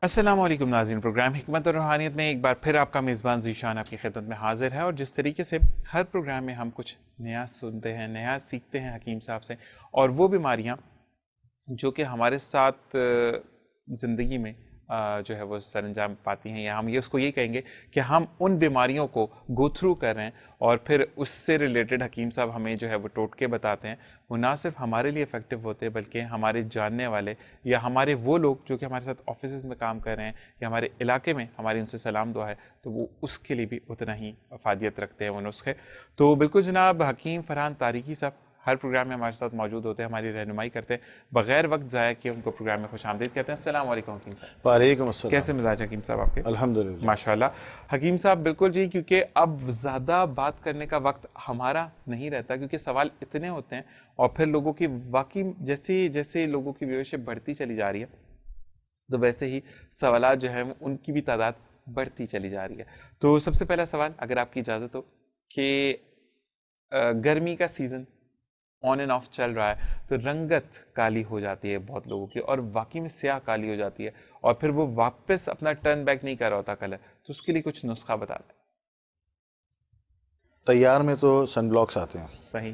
السلام علیکم ناظرین، پروگرام حکمت اور روحانیت میں ایک بار پھر آپ کا میزبان ذیشان آپ کی خدمت میں حاضر ہے. اور جس طریقے سے ہر پروگرام میں ہم کچھ نیا سنتے ہیں، نیا سیکھتے ہیں حکیم صاحب سے، اور وہ بیماریاں جو کہ ہمارے ساتھ زندگی میں جو ہے وہ سر انجام پاتی ہیں، یا ہم اس کو یہ کہیں گے کہ ہم ان بیماریوں کو گو تھرو کر رہے ہیں، اور پھر اس سے ریلیٹڈ حکیم صاحب ہمیں جو ہے وہ ٹوٹکے بتاتے ہیں. وہ نہ صرف ہمارے لیے افیکٹو ہوتے ہیں بلکہ ہمارے جاننے والے یا ہمارے وہ لوگ جو کہ ہمارے ساتھ آفیسز میں کام کر رہے ہیں یا ہمارے علاقے میں ہماری ان سے سلام دعا ہے، تو وہ اس کے لیے بھی اتنا ہی افادیت رکھتے ہیں وہ نسخے. تو بالکل جناب، حکیم فرحان طارقی صاحب ہر پروگرام میں ہمارے ساتھ موجود ہوتے ہیں، ہماری رہنمائی کرتے ہیں. بغیر وقت ضائع کیے ان کو پروگرام میں خوش آمدید کہتے ہیں. السلام علیکم حکیم صاحب. وعلیکم السلام. کیسے مزاج حکیم صاحب آپ کے؟ الحمدللہ ماشاءاللہ. حکیم صاحب بالکل جی، کیونکہ اب زیادہ بات کرنے کا وقت ہمارا نہیں رہتا، کیونکہ سوال اتنے ہوتے ہیں، اور پھر لوگوں کی واقعی جیسے جیسے لوگوں کی ویورشپ بڑھتی چلی جا رہی ہے تو ویسے ہی سوالات جو ہیں ان کی بھی تعداد بڑھتی چلی جا رہی ہے. تو سب سے پہلا سوال اگر آپ کی اجازت ہو کہ گرمی کا سیزن آن اینڈ آف چل رہا ہے تو رنگت کالی ہو جاتی ہے بہت لوگوں کی، اور واقعی میں سیاہ کالی ہو جاتی ہے، اور پھر وہ واپس اپنا ٹرن بیک نہیں کر رہا ہوتا کلر. تو اس کے لیے کچھ نسخہ بتا دیں. تیار میں تو سن بلاکس آتے ہیں. صحیح.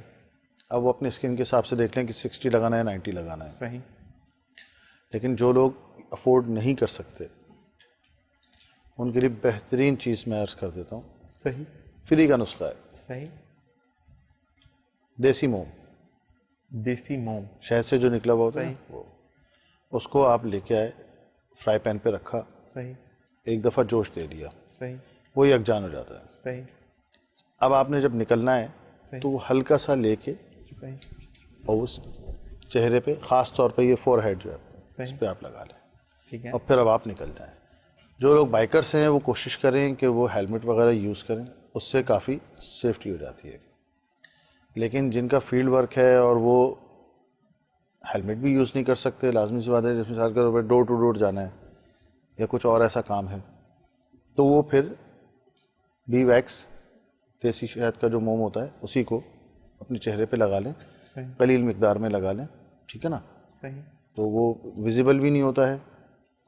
اب وہ اپنے اسکن کے حساب سے دیکھ لیں کہ 60 لگانا ہے 90 لگانا ہے. صحیح. لیکن جو لوگ افورڈ نہیں کر سکتے ان کے لیے بہترین چیز میں عرض کر دیتا ہوں. صحیح. فری کا نسخہ ہے. صحیح. دیسی موم. دیسی موم شہد سے جو نکلا ہوا ہوتا ہے وہ، اس کو آپ لے کے آئے، فرائی پین پہ رکھا، صحیح، ایک دفعہ جوش دے دیا، صحیح، وہ یکجان ہو جاتا ہے. صحیح. اب آپ نے جب نکلنا ہے تو وہ ہلکا سا لے کے صحیح، اور اس چہرے پہ، خاص طور پہ یہ فور ہیڈ جو ہے اس پہ آپ لگا لیں. ٹھیک ہے. اور پھر اب آپ نکل جائیں. جو لوگ بائکرس ہیں وہ کوشش کریں کہ وہ ہیلمٹ وغیرہ یوز کریں، اس سے کافی سیفٹی ہو جاتی ہے. لیکن جن کا فیلڈ ورک ہے اور وہ ہیلمٹ بھی یوز نہیں کر سکتے، لازمی سی بات ہے، جس مثال کے طور پہ ڈور ٹو ڈور جانا ہے یا کچھ اور ایسا کام ہے، تو وہ پھر بی ویکس، دیسی شہد کا جو موم ہوتا ہے، اسی کو اپنے چہرے پہ لگا لیں. صحیح. قلیل مقدار میں لگا لیں. ٹھیک ہے نا. صحیح. تو وہ ویزیبل بھی نہیں ہوتا ہے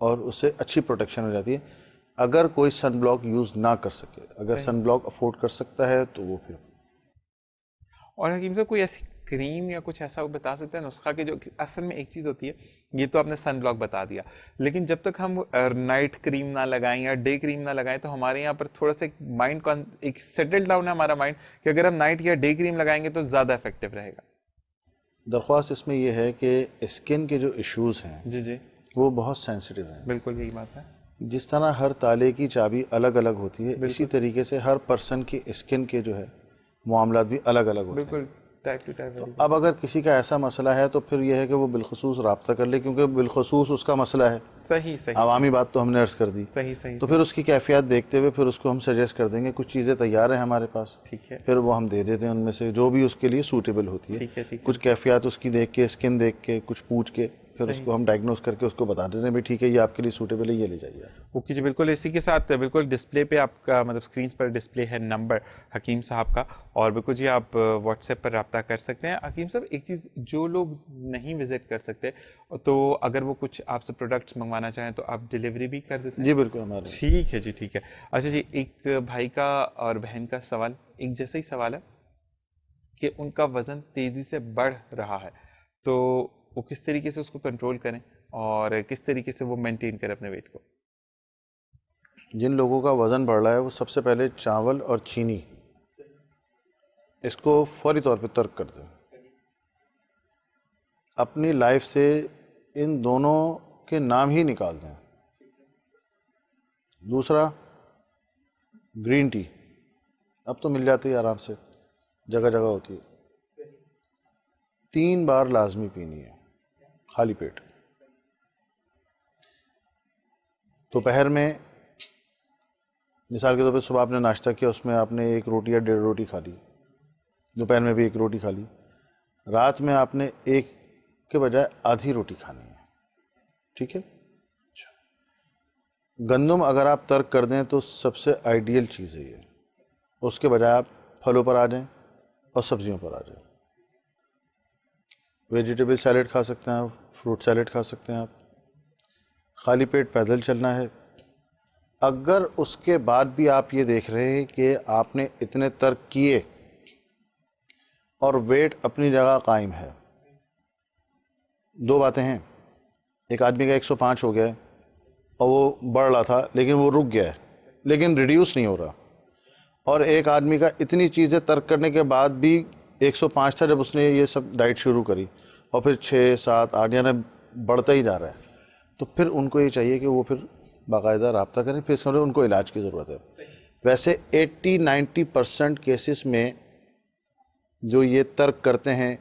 اور اس سے اچھی پروٹیکشن ہو جاتی ہے. اگر کوئی سن بلاک یوز نہ کر سکے، اگر سن بلاک افورڈ کر سکتا ہے تو وہ پھر. اور حکیم صاحب کوئی ایسی کریم یا کچھ ایسا بتا سکتے ہیں نسخہ کے جو اصل میں ایک چیز ہوتی ہے، یہ تو آپ نے سن بلاک بتا دیا، لیکن جب تک ہم نائٹ کریم نہ لگائیں یا ڈے کریم نہ لگائیں تو ہمارے یہاں پر تھوڑا سا مائنڈ ایک سیٹل ڈاؤن ہے ہمارا مائنڈ کہ اگر ہم نائٹ یا ڈے کریم لگائیں گے تو زیادہ افیکٹو رہے گا. درخواست اس میں یہ ہے کہ اسکن کے جو ایشوز ہیں جی جی وہ بہت سینسٹیو ہیں. بالکل یہی بات ہے. جس طرح ہر تالے کی چابی الگ الگ ہوتی ہے، اسی طریقے سے ہر پرسن کی اسکن کے جو ہے معاملات بھی الگ الگ ہوتے ہیں. بالکل ٹائپ ٹو ٹائپ. اب اگر کسی کا ایسا مسئلہ ہے تو پھر یہ ہے کہ وہ بالخصوص رابطہ کر لے، کیونکہ بالخصوص اس کا مسئلہ ہے. صحیح صحیح. عوامی بات تو ہم نے عرض کر دی. صحیح صحیح. تو پھر اس کی کیفیات دیکھتے ہوئے پھر اس کو ہم سجیسٹ کر دیں گے. کچھ چیزیں تیار ہیں ہمارے پاس، ٹھیک ہے. پھر وہ ہم دے دیتے ہیں ان میں سے جو بھی اس کے لیے سوٹیبل ہوتی ہے. ٹھیک ہے. ٹھیک ہے. کچھ کیفیات اس کی دیکھ کے، اسکن دیکھ کے، کچھ پوچھ کے پھر اس کو ہم ڈائگنوز کر کے اس کو بتا دیتے ہیں بھائی ٹھیک ہے یہ آپ کے لیے سوٹیبل ہے، یہ لے جائیے. اوکے جی بالکل. اسی کے ساتھ بالکل ڈسپلے پہ آپ کا مطلب اسکرینس پر ڈسپلے ہے نمبر حکیم صاحب کا، اور بالکل جی آپ واٹس ایپ پر رابطہ کر سکتے ہیں. حکیم صاحب ایک چیز جو لوگ نہیں وزٹ کر سکتے تو اگر وہ کچھ آپ سے پروڈکٹس منگوانا چاہیں تو آپ ڈیلیوری بھی کر دیتے ہیں؟ جی بالکل ہمارے. ٹھیک ہے جی ٹھیک ہے. اچھا جی، ایک بھائی کا اور بہن کا سوال ایک جیسا ہی سوال ہے کہ ان کا وزن تیزی سے بڑھ رہا ہے، تو وہ کس طریقے سے اس کو کنٹرول کریں اور کس طریقے سے وہ مینٹین کریں اپنے ویٹ کو؟ جن لوگوں کا وزن بڑھ رہا ہے وہ سب سے پہلے چاول اور چینی اس کو فوری طور پہ ترک کر دیں. اپنی لائف سے ان دونوں کے نام ہی نکال دیں. دوسرا، گرین ٹی اب تو مل جاتی ہے آرام سے، جگہ جگہ ہوتی ہے. 3 بار لازمی پینی ہے خالی پیٹ. دوپہر میں مثال کے طور پہ صبح آپ نے ناشتہ کیا، اس میں آپ نے 1 روٹی یا 1.5 روٹی کھا لی، دوپہر میں بھی 1 روٹی کھا لی، رات میں آپ نے 1 کے بجائے آدھی روٹی کھانی ہے. ٹھیک ہے. گندم اگر آپ ترک کر دیں تو سب سے آئیڈیل چیز ہے یہ. اس کے بجائے آپ پھلوں پر آ جائیں اور سبزیوں پر آ جائیں. ویجیٹیبل سیلیڈ کھا سکتے ہیں آپ، فروٹ سیلیڈ کھا سکتے ہیں آپ، خالی پیٹ پیدل چلنا ہے. اگر اس کے بعد بھی آپ یہ دیکھ رہے ہیں کہ آپ نے اتنے ترک کیے اور ویٹ اپنی جگہ قائم ہے, دو باتیں ہیں. ایک آدمی کا 105 ہو گیا ہے اور وہ بڑھ رہا تھا لیکن وہ رک گیا ہے لیکن ریڈیوس نہیں ہو رہا, اور ایک آدمی کا اتنی چیزیں ترک کرنے کے بعد بھی 105 تھا جب اس نے یہ سب ڈائٹ شروع کری اور پھر 6 7 8 یعنی بڑھتا ہی جا رہا ہے. تو پھر ان کو یہ چاہیے کہ وہ پھر باقاعدہ رابطہ کریں, پھر اس کے ان کو علاج کی ضرورت ہے. ویسے 80-90% کیسز میں جو یہ ترک کرتے ہیں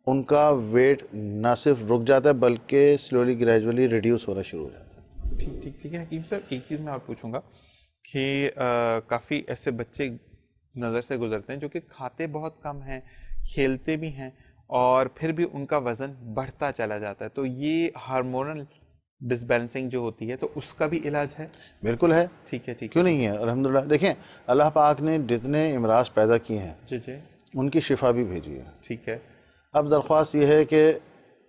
ان کا ویٹ نہ صرف رک جاتا ہے بلکہ سلولی گریجولی ریڈیوس ہونا شروع ہو جاتا ہے. ٹھیک ہے حکیم صاحب, ایک چیز میں اور پوچھوں گا کہ کافی ایسے بچے نظر سے گزرتے ہیں جو کہ کھاتے بہت کم ہیں, کھیلتے بھی ہیں, اور پھر بھی ان کا وزن بڑھتا چلا جاتا ہے. تو یہ ہارمونل ڈسبیلنسنگ جو ہوتی ہے تو اس کا بھی علاج ہے؟ بالکل ہے. ٹھیک ہے. کیوں نہیں ہے, الحمدللہ. دیکھیں اللہ پاک نے جتنے امراض پیدا کیے ہیں جی ان کی شفا بھی بھیجی ہے. ٹھیک ہے. اب درخواست یہ ہے کہ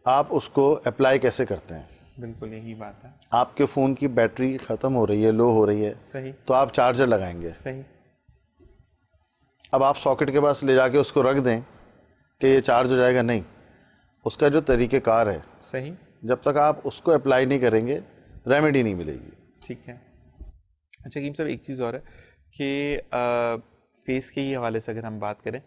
آپ اس کو اپلائی کیسے کرتے ہیں. بالکل یہی بات ہے. آپ کے فون کی بیٹری ختم ہو رہی ہے, لو ہو رہی ہے, صحیح, تو آپ چارجر لگائیں گے. صحیح. اب آپ ساکٹ کے پاس لے جا کے اس کو رکھ دیں کہ یہ چارج ہو جائے گا, نہیں. اس کا جو طریقہ کار ہے, صحیح, جب تک آپ اس کو اپلائی نہیں کریں گے ریمیڈی نہیں ملے گی. ٹھیک ہے. اچھا حکیم صاحب, ایک چیز اور ہے کہ فیس کے ہی حوالے سے اگر ہم بات کریں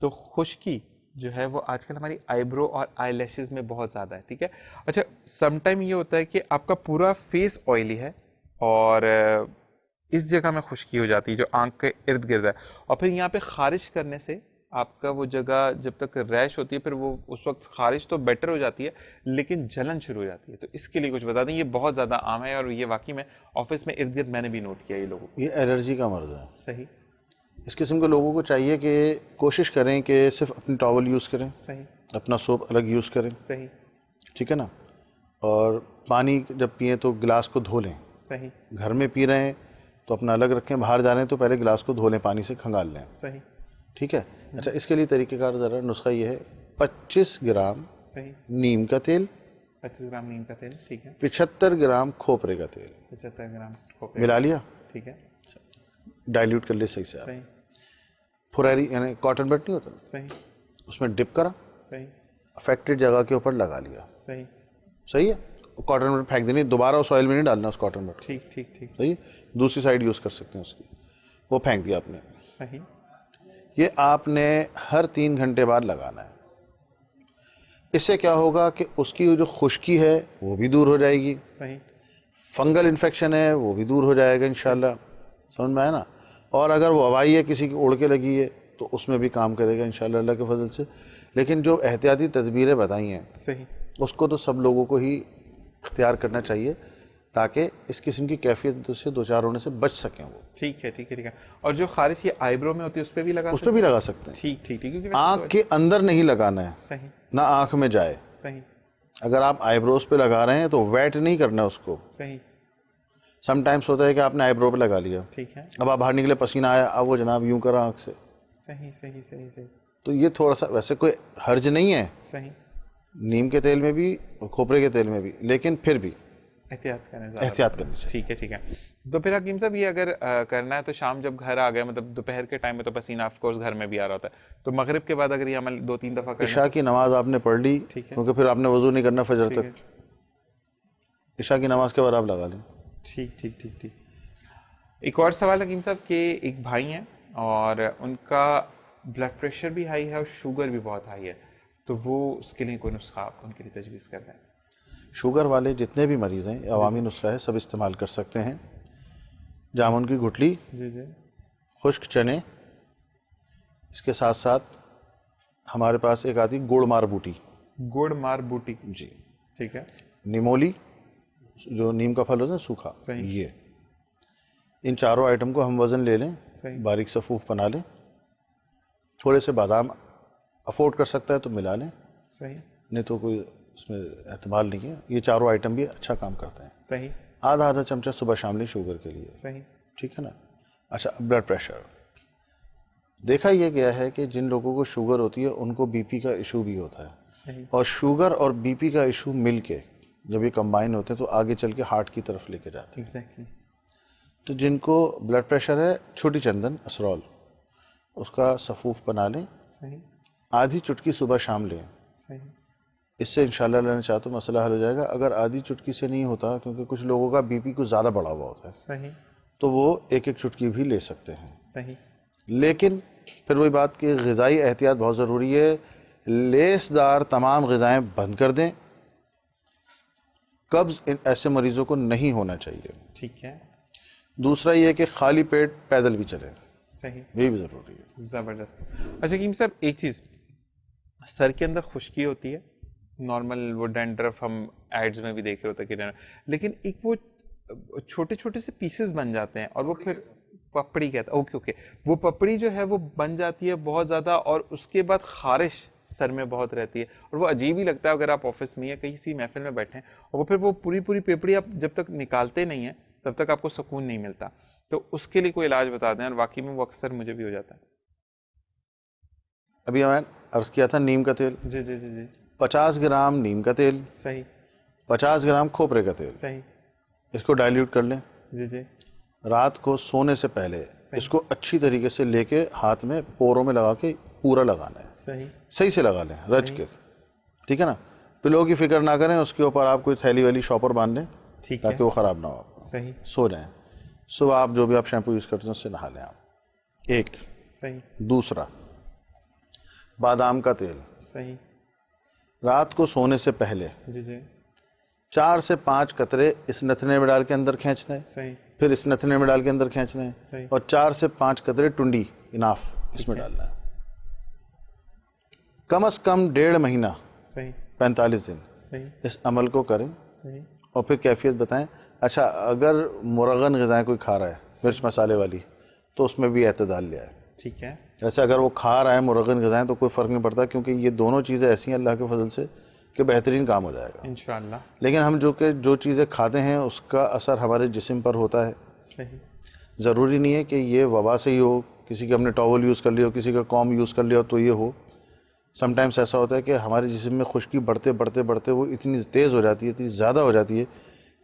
تو خشکی جو ہے وہ آج کل ہماری آئی برو اور آئی لیشز میں بہت زیادہ ہے. ٹھیک ہے. اچھا, سم ٹائم یہ ہوتا ہے کہ آپ کا پورا فیس آئلی ہے اور اس جگہ میں خشکی ہو جاتی ہے جو آنکھ کے ارد گرد ہے, اور پھر یہاں پہ خارش کرنے سے آپ کا وہ جگہ جب تک ریش ہوتی ہے پھر وہ اس وقت خارش تو بیٹر ہو جاتی ہے لیکن جلن شروع ہو جاتی ہے. تو اس کے لیے کچھ بتا دیں. یہ بہت زیادہ عام ہے اور یہ واقعی میں آفس میں ارد گرد میں نے بھی نوٹ کیا یہ لوگوں کو. یہ الرجی کا مرض ہے. صحیح. اس قسم کے لوگوں کو چاہیے کہ کوشش کریں کہ صرف اپنی ٹاول یوز کریں, صحیح, اپنا سوپ الگ یوز کریں. صحیح, ٹھیک ہے نا. اور پانی جب پئیں تو گلاس کو دھو لیں. صحیح, گھر میں پی رہے ہیں تو اپنا الگ رکھیں, باہر جا رہے ہیں تو پہلے گلاس کو دھو لیں, پانی سے کھنگال لیں. صحیح, ٹھیک ہے. اچھا, اس کے لیے طریقہ کار ذرا نسخہ یہ ہے, 25 گرام صحیح, نیم کا تیل, 25 گرام نیم کا تیل. ٹھیک ہے. 75 گرام کھوپرے کا تیل 75 گرام ملا لیا, ٹھیک ہے, ڈائلیوٹ کر لے صحیح سے. صحیح, فریری یعنی کاٹن بٹ نہیں ہوتا, صحیح, اس میں ڈپ کرا, صحیح, افیکٹڈ جگہ کے اوپر لگا لیا. صحیح, صحیح ہے. کاٹن بٹ پھینک دینی, دوبارہ اس آئل میں نہیں ڈالنا اس کاٹن بٹ. ٹھیک ٹھیک ٹھیک, صحیح. دوسری سائڈ یوز کر سکتے ہیں اس کی, وہ پھینک دیا آپ نے. صحیح. یہ آپ نے ہر 3 گھنٹے بعد لگانا ہے. اس سے کیا ہوگا کہ اس کی جو خشکی ہے وہ بھی دور ہو جائے گی, صحیح, فنگل انفیکشن ہے وہ بھی دور ہو جائے گا انشاءاللہ. سمجھ میں آیا نا. اور اگر وہ ہوائی ہے کسی کی اڑ کے لگی ہے تو اس میں بھی کام کرے گا انشاءاللہ اللہ کے فضل سے. لیکن جو احتیاطی تدبیریں بتائی ہیں صحیح, اس کو تو سب لوگوں کو ہی اختیار کرنا چاہیے تاکہ اس قسم کی کیفیت سے دو چار ہونے سے بچ سکیں وہ. ٹھیک ہے ٹھیک ہے ٹھیک ہے. اور جو خارش یہ آئی برو میں ہوتی ہے اس پہ بھی لگا اس پہ بھی لگا سکتے ہیں. ٹھیک ٹھیک ٹھیک. آنکھ کے اندر نہیں لگانا ہے, صحیح, نہ آنکھ میں جائے. صحیح, اگر آپ آئی بروز پہ لگا رہے ہیں تو ویٹ نہیں کرنا اس کو. صحیح. سم ٹائمس ہوتا ہے کہ آپ نے آئی برو پہ لگا لیا, ٹھیک ہے, اب آپ باہر نکلے پسینہ آیا, اب وہ جناب یوں کرا آنکھ سے. صحیح صحیح صحیح صحیح. تو یہ تھوڑا سا ویسے کوئی حرج نہیں ہے صحیح, نیم کے تیل میں بھی اور کھوپرے کے تیل میں بھی, لیکن پھر بھی احتیاط کریں, احتیاط کرنی چاہیے. ٹھیک ہے ٹھیک ہے. تو پھر حکیم صاحب یہ اگر کرنا ہے تو شام جب گھر آ گئے, مطلب دوپہر کے ٹائم میں تو پسینہ آف کورس گھر میں بھی آ رہا ہوتا ہے, تو مغرب کے بعد اگر یہ عمل 2-3 دفعہ کرنا, عشاء کی نماز آپ نے پڑھ لی کیونکہ پھر آپ نے وضو نہیں کرنا فجر تک, عشاء کی نماز کے بعد آپ لگا لیں. ٹھیک ٹھیک ٹھیک ٹھیک. ایک اور سوال حکیم صاحب کہ ایک بھائی ہیں اور ان کا بلڈ پریشر بھی ہائی ہے اور شوگر بھی بہت ہائی ہے, تو وہ اس کے لیے کوئی نسخہ آپ ان کے لیے تجویز کر رہے ہیں؟ شوگر والے جتنے بھی مریض ہیں عوامی نسخہ ہے, سب استعمال کر سکتے ہیں. جامن کی گٹلی, جی جی, خشک چنے, اس کے ساتھ ساتھ ہمارے پاس ایک آتی گڑ مار بوٹی. گڑ مار بوٹی, جی ٹھیک ہے. نیمولی جو نیم کا پھل ہوتا ہے سوکھا, صحیح. یہ ان چاروں آئٹم کو ہم وزن لے لیں, صحیح, باریک صفوف بنا لیں, تھوڑے سے بادام افورڈ کر سکتا ہے تو ملا لیں, صحیح, نہیں تو کوئی اس میں احتمال نہیں ہے. یہ چاروں آئٹم بھی اچھا کام کرتے ہیں. صحیح, آدھا چمچہ صبح شام لیں شوگر کے لیے. صحیح, ٹھیک ہے نا. اچھا, بلڈ پریشر دیکھا یہ گیا ہے کہ جن لوگوں کو شوگر ہوتی ہے ان کو بی پی کا ایشو بھی ہوتا ہے, صحیح, اور شوگر اور بی پی کا ایشو مل کے جب یہ کمبائن ہوتے ہیں تو آگے چل کے ہارٹ کی طرف لے کے جاتے ہیں. ایگزیکٹلی. تو جن کو بلڈ پریشر ہے، چھوٹی چندن اسرول اس کا صفوف بنا لیں، صحیح. آدھی چٹکی صبح شام لیں. صحیح. اس سے انشاءاللہ اللہ نے چاہا تو مسئلہ حل ہو جائے گا. اگر آدھی چٹکی سے نہیں ہوتا، کیونکہ کچھ لوگوں کا بی پی کچھ زیادہ بڑھا ہوا ہوتا ہے، صحیح. تو وہ ایک ایک چٹکی بھی لے سکتے ہیں. صحیح. لیکن پھر وہی بات کہ غذائی احتیاط بہت ضروری ہے. لیس دار تمام غذائیں بند کر دیں. قبض ان ایسے مریضوں کو نہیں ہونا چاہیے. ٹھیک ہے. دوسرا یہ کہ خالی پیٹ پیدل بھی چلیں، صحیح. یہ بھی ضروری ہے. زبردست. اچھا حکیم صاحب، ایک چیز، سر کے اندر خشکی ہوتی ہے، نارمل وہ ڈینڈرف ہم ایڈز میں بھی دیکھ رہے ہوتے ہیں کہ لیکن ایک وہ چھوٹے چھوٹے سے پیسز بن جاتے ہیں اور وہ پھر پپڑی کہتا ہے. اوکے. وہ پپڑی جو ہے وہ بن جاتی ہے بہت زیادہ، اور اس کے بعد خارش سر میں بہت رہتی ہے اور وہ عجیب ہی لگتا ہے اگر آپ آفس میں یا کسی محفل میں بیٹھے ہیں اور وہ پھر وہ پوری پیپڑی آپ جب تک نکالتے نہیں ہیں تب تک آپ کو سکون نہیں ملتا. تو اس کے لیے کوئی علاج بتا دیں. اور واقعی میں وہ اکثر مجھے بھی ہو جاتا ہے. ابھی میں عرض کیا تھا نیم کا تیل، جی جی جی جی. 50 گرام نیم کا تیل، صحیح. 50 گرام کھوپرے کا تیل، صحیح. اس کو ڈائلیوٹ کر لیں. جی جی. رات کو سونے سے پہلے اس کو اچھی طریقے سے لے کے ہاتھ میں پوروں میں لگا کے پورا لگانا ہے. صحیح. صحیح سے لگا لیں، رچ کے. ٹھیک ہے نا. پلو کی فکر نہ کریں، اس کے اوپر آپ کوئی تھیلی والی شاپر باندھ لیں ٹھیک ہے. تاکہ وہ خراب نہ ہو. صحیح. سو جائیں. صبح آپ جو بھی آپ شیمپو یوز کرتے ہیں اس سے نہا لیں آپ. ایک. صحیح. دوسرا، بادام کا تیل صحیح. رات کو سونے سے پہلے جی جی. 4 سے 5 قطرے اس نتنے میں ڈال کے اندر کھینچنا ہے، صحیح. پھر اس نتنے میں ڈال کے اندر کھینچنا ہے، صحیح. اور 4 سے 5 قطرے ٹنڈی اناف اس میں ڈالنا ہے. کم از کم 1.5 مہینہ، صحیح. 45 دن صحیح. اس عمل کو کریں صحیح. اور پھر کیفیت بتائیں. اچھا، اگر مرغن غذائیں کوئی کھا رہا ہے مرچ مسالے والی تو اس میں بھی اعتدال لے آئے. ٹھیک ہے. جیسے اگر وہ کھا رہا ہے مرغن غذائیں تو کوئی فرق نہیں پڑتا، کیونکہ یہ دونوں چیزیں ایسی ہیں اللہ کے فضل سے کہ بہترین کام ہو جائے گا انشاءاللہ. لیکن ہم جو چیزیں کھاتے ہیں اس کا اثر ہمارے جسم پر ہوتا ہے. صحیح. ضروری نہیں ہے کہ یہ وبا سے ہی ہو، کسی کا ہم نے ٹاول یوز کر لیا ہو، کسی کا کام یوز کر لیا ہو تو یہ ہو. سم ٹائمس ایسا ہوتا ہے کہ ہمارے جسم میں خشکی بڑھتے وہ اتنی تیز ہو جاتی ہے، اتنی زیادہ ہو جاتی ہے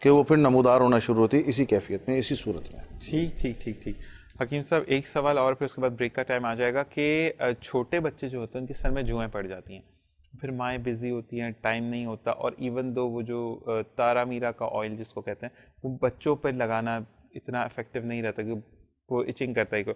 کہ وہ پھر نمودار ہونا شروع ہوتی ہے اسی کیفیت میں، اسی صورت میں. ٹھیک. حکیم صاحب، ایک سوال اور پھر اس کے بعد بریک کا ٹائم آ جائے گا کہ چھوٹے بچے جو ہوتے ہیں ان کے سر میں جوئیں پڑ جاتی ہیں، پھر مائیں بزی ہوتی ہیں، ٹائم نہیں ہوتا، اور ایون دو وہ جو تارا میرا کا آئل جس کو کہتے ہیں وہ بچوں پہ لگانا اتنا افیکٹو نہیں رہتا کہ وہ ایچنگ کرتا ہے.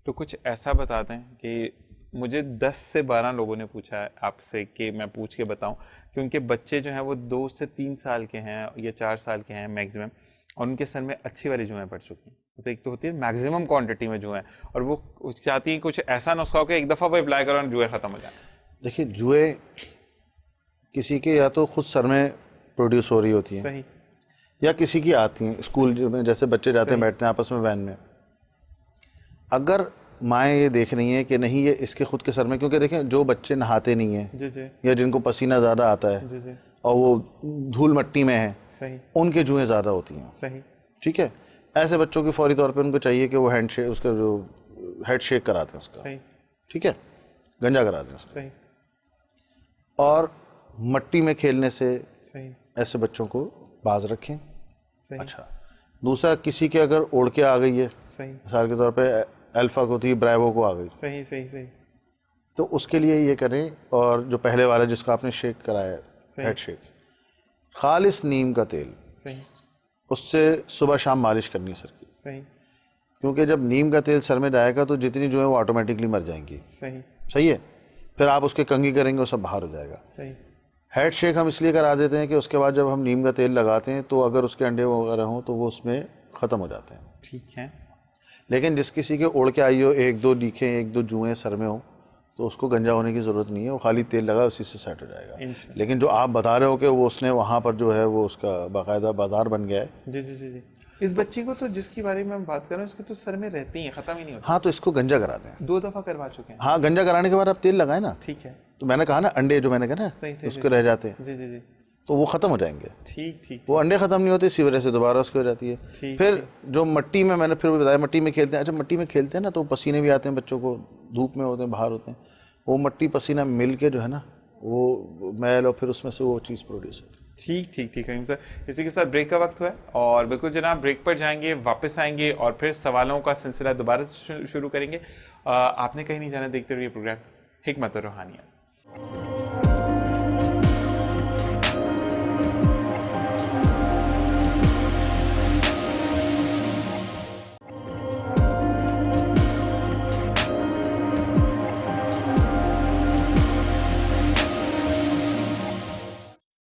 تو کچھ ایسا بتا دیں کہ مجھے 10 سے 12 لوگوں نے پوچھا ہے آپ سے کہ میں پوچھ کے بتاؤں کہ ان کے بچے جو ہیں وہ 2 سے 3 سال کے ہیں یا 4 سال کے ہیں میکسیمم، اور ان کے سر میں اچھی والی جوئیں پڑ چکی ہیں. تو ایک تو ہوتی ہے میکسیمم کوانٹٹی میں جوئیں، اور وہ چاہتی ہیں کچھ ایسا نسخہ ہو کہ ایک دفعہ وہ اپلائی کرو اور جوئیں ختم ہو جائیں. دیکھیے، جوئیں کسی کے یا تو خود سر میں پروڈیوس ہو رہی ہوتی ہیں، صحیح، یا کسی کی آتی ہیں اسکول میں، جیسے بچے جاتے ہیں بیٹھتے ہیں آپس میں وین میں. اگر مائیں یہ دیکھ رہی ہیں کہ نہیں یہ اس کے خود کے سر میں، کیونکہ دیکھیں جو بچے نہاتے نہیں ہیں جی جی یا جن کو پسینہ زیادہ آتا ہے جی جی، اور وہ دھول مٹی میں ہیں، صحیح ان کے جوئیں زیادہ ہوتی ہیں. صحیح ٹھیک ہے. ایسے بچوں کی فوری طور پہ ان کو چاہیے کہ وہ ہینڈ شیک، اس کا جو ہیڈ شیک کراتے ہیں اس کا، صحیح ٹھیک ہے، گنجا کراتے ہیں اس کا. صحیح اور مٹی میں کھیلنے سے صحیح ایسے بچوں کو باز رکھیں. صحیح اچھا، دوسرا، کسی کے اگر اوڑھ کے آ گئی ہے، صحیح مثال کے طور پہ الفا کو تھی، برائیوو کو آ گئی، صحیح صحیح صحیح تو اس کے لیے یہ کریں. اور جو پہلے والا جس کو آپ نے شیک کرایا ہے، صحیح ہیڈ شیک، خالص نیم کا تیل، صحیح اس سے صبح شام مالش کرنی ہے سر کی. صحیح کیونکہ جب نیم کا تیل سر میں جائے گا تو جتنی جو ہے وہ آٹومیٹکلی مر جائیں گی. صحیح صحیح ہے. پھر آپ اس کے کنگھی کریں گے وہ سب باہر ہو جائے گا. صحیح ہیڈ شیک ہم اس لیے کرا دیتے ہیں کہ اس کے بعد جب ہم نیم کا تیل لگاتے ہیں تو اگر اس کے انڈے وغیرہ ہوں تو وہ اس میں ختم ہو جاتے ہیں. ٹھیک ہے. لیکن جس کسی کے اوڑھ کے آئی ہو، 1-2 لیکھیں، 1-2 جوئیں سر میں ہوں، تو اس کو گنجا ہونے کی ضرورت نہیں ہے، وہ خالی تیل لگا اسی سے سیٹ ہو جائے گا. لیکن جو آپ بتا رہے ہو کہ وہ اس نے وہاں پر جو ہے وہ اس کا باقاعدہ بازار بن گیا ہے. جی جی جی جی. اس بچی کو تو جس کی بارے میں بات کر رہا ہوں اس کے تو سر میں رہتی ہیں، ختم ہی نہیں ہوتی. ہاں، تو اس کو گنجا کرا دیں. 2 دفعہ کروا چکے ہیں. ہاں، گنجا کرانے کے بعد آپ تیل لگائیں نا. ٹھیک ہے. تو میں نے کہا نا انڈے جو میں نے کہا نا صحیح صحیح اس کے رہ جاتے ہیں، جی جی جی. تو وہ ختم ہو جائیں گے. ٹھیک ٹھیک. وہ انڈے ختم نہیں ہوتے، اسی وجہ سے دوبارہ اس کی ہو جاتی ہے. پھر جو مٹی میں نے پھر بتایا مٹی میں کھیلتے ہیں. اچھا، مٹی میں کھیلتے ہیں نا تو پسینے بھی آتے ہیں بچوں کو، دھوپ میں ہوتے ہیں، باہر ہوتے ہیں، وہ مٹی پسینہ مل کے جو ہے نا وہ میل اور پھر اس میں سے وہ چیز پروڈیوس ہوتی ہے. ٹھیک ٹھیک ٹھیک حکیم صاحب، اسی کے ساتھ بریک کا وقت ہوا ہے اور بالکل جناب بریک پر جائیں گے، واپس آئیں گے اور پھر سوالوں کا سلسلہ دوبارہ سے شروع کریں گے. آپ نے کہیں نہیں جانا، دیکھتے رہیے پروگرام حکمت اور روحانیت.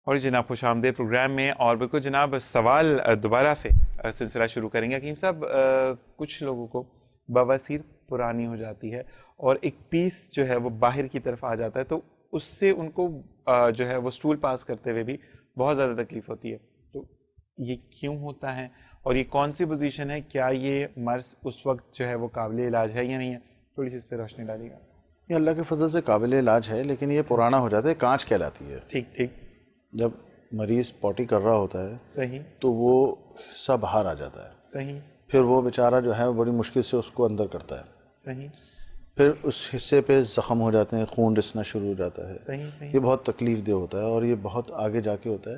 اور جناب خوش آمدید پروگرام میں، اور بالکل جناب سوال دوبارہ سے سلسلہ شروع کریں گے. حکیم صاحب، کچھ لوگوں کو بواسیر پرانی ہو جاتی ہے اور ایک پیس جو ہے وہ باہر کی طرف آ جاتا ہے، تو اس سے ان کو جو ہے وہ سٹول پاس کرتے ہوئے بھی بہت زیادہ تکلیف ہوتی ہے. تو یہ کیوں ہوتا ہے اور یہ کون سی پوزیشن ہے؟ کیا یہ مرض اس وقت جو ہے وہ قابل علاج ہے یا نہیں ہے؟ تھوڑی سی اس پہ روشنی ڈالیے گا. یہ اللہ کے فضل سے قابل علاج ہے، لیکن یہ پرانا ہو جاتا ہے، کانچ کہلاتی ہے. ٹھیک ٹھیک. جب مریض پوٹی کر رہا ہوتا ہے صحیح. تو وہ حصہ باہر آ جاتا ہے. صحیح. پھر وہ بیچارہ جو ہے بڑی مشکل سے اس کو اندر کرتا ہے. صحیح. پھر اس حصے پہ زخم ہو جاتے ہیں، خون رسنا شروع ہو جاتا ہے. صحیح. صحیح. یہ بہت تکلیف دہ ہوتا ہے اور یہ بہت آگے جا کے ہوتا ہے.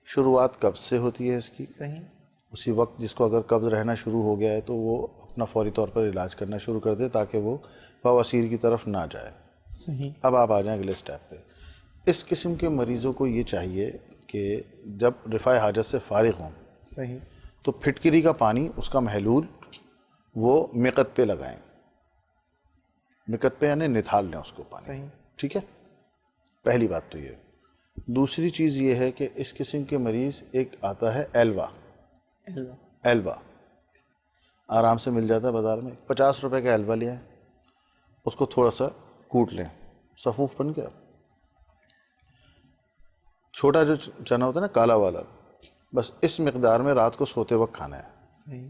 شروعات قبض سے ہوتی ہے اس کی. صحیح. اسی وقت جس کو اگر قبض رہنا شروع ہو گیا ہے تو وہ اپنا فوری طور پر علاج کرنا شروع کر دے تاکہ وہ بواسیر کی طرف نہ جائے. صحیح. اب آپ آ جائیں اگلے سٹیپ پہ. اس قسم کے مریضوں کو یہ چاہیے کہ جب رفع حاجت سے فارغ ہوں صحیح تو پھٹکری کا پانی، اس کا محلول وہ مقت پہ لگائیں. مقت پہ یعنی نتھال لیں اس کو پانی. صحیح. ٹھیک ہے، پہلی بات تو یہ. دوسری چیز یہ ہے کہ اس قسم کے مریض ایک آتا ہے ایلوا، آرام سے مل جاتا ہے بازار میں. 50 روپے کا ایلوا لیا ہے، اس کو تھوڑا سا کوٹ لیں، صفوف بن گیا. چھوٹا جو چنا ہوتا ہے نا کالا والا، بس اس مقدار میں رات کو سوتے وقت کھانا ہے. صحیح.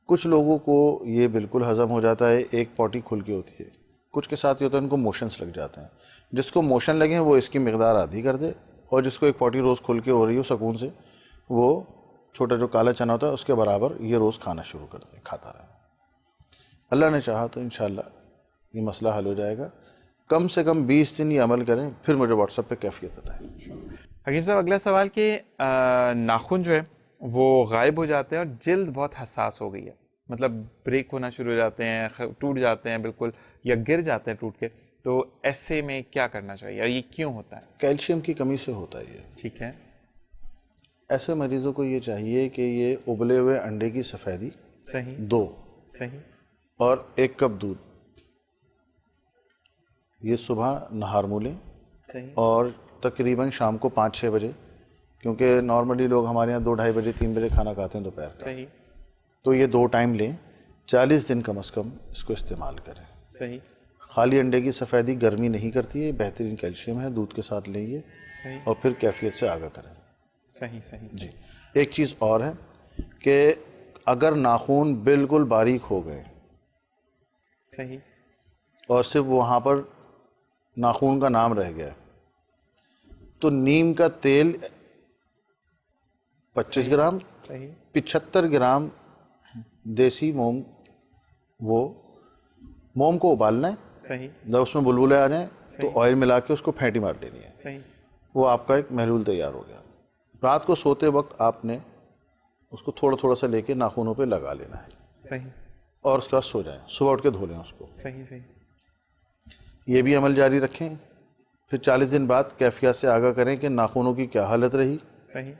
کچھ لوگوں کو یہ بالکل ہضم ہو جاتا ہے، ایک پوٹی کھل کے ہوتی ہے. کچھ کے ساتھ یہ ہوتا ہے ان کو موشنس لگ جاتے ہیں. جس کو موشن لگے وہ اس کی مقدار آدھی کر دے، اور جس کو ایک پوٹی روز کھل کے ہو رہی ہو سکون سے، وہ چھوٹا جو کالا چنا ہوتا ہے اس کے برابر یہ روز کھانا شروع کر دے، کھاتا رہے. اللہ نے چاہا تو انشاءاللہ یہ مسئلہ حل ہو جائے گا. کم سے کم 20 دن یہ عمل کریں، پھر مجھے واٹس ایپ پہ کیفیت بتائیں. حکیم صاحب، اگلا سوال کہ ناخن جو ہے وہ غائب ہو جاتے ہیں اور جلد بہت حساس ہو گئی ہے، مطلب بریک ہونا شروع ہو جاتے ہیں، ٹوٹ جاتے ہیں بالکل، یا گر جاتے ہیں ٹوٹ کے. تو ایسے میں کیا کرنا چاہیے اور یہ کیوں ہوتا ہے؟ کیلشیم کی کمی سے ہوتا ہے یہ. ٹھیک ہے. ایسے مریضوں کو یہ چاہیے کہ یہ ابلے ہوئے انڈے کی سفیدی صحیح 2 صحیح اور 1 کپ دودھ یہ صبح نہار منہ لیں، صحیح اور تقریباً شام کو 5-6 بجے، کیونکہ نارملی لوگ ہمارے یہاں 2-2:30 بجے 3 بجے کھانا کھاتے ہیں دوپہر کا، صحیح تو یہ 2 ٹائم لیں. 40 دن کم از کم اس کو استعمال کریں. صحیح خالی انڈے کی سفیدی گرمی نہیں کرتی ہے، بہترین کیلشیم ہے. دودھ کے ساتھ لیں یہ، صحیح اور پھر کیفیت سے آگاہ کریں. صحیح صحیح جی. ایک چیز اور ہے کہ اگر ناخون بالکل باریک ہو گئے صحیح اور صرف وہاں پر ناخون کا نام رہ گیا، تو نیم کا تیل 25 گرام، صحیح 75 گرام دیسی موم، وہ موم کو ابالنا ہے. صحیح جب اس میں بلبلے آ جائیں تو آئل ملا کے اس کو پھینٹی مار دینی ہے. صحیح وہ آپ کا ایک محلول تیار ہو گیا. رات کو سوتے وقت آپ نے اس کو تھوڑا تھوڑا سا لے کے ناخونوں پہ لگا لینا ہے، صحیح اور اس کے بعد سو جائیں. صبح اٹھ کے دھو لیں اس کو. صحیح صحیح یہ بھی عمل جاری رکھیں. پھر 40 دن بعد کیفیت سے آگاہ کریں کہ ناخونوں کی کیا حالت رہی. صحیح.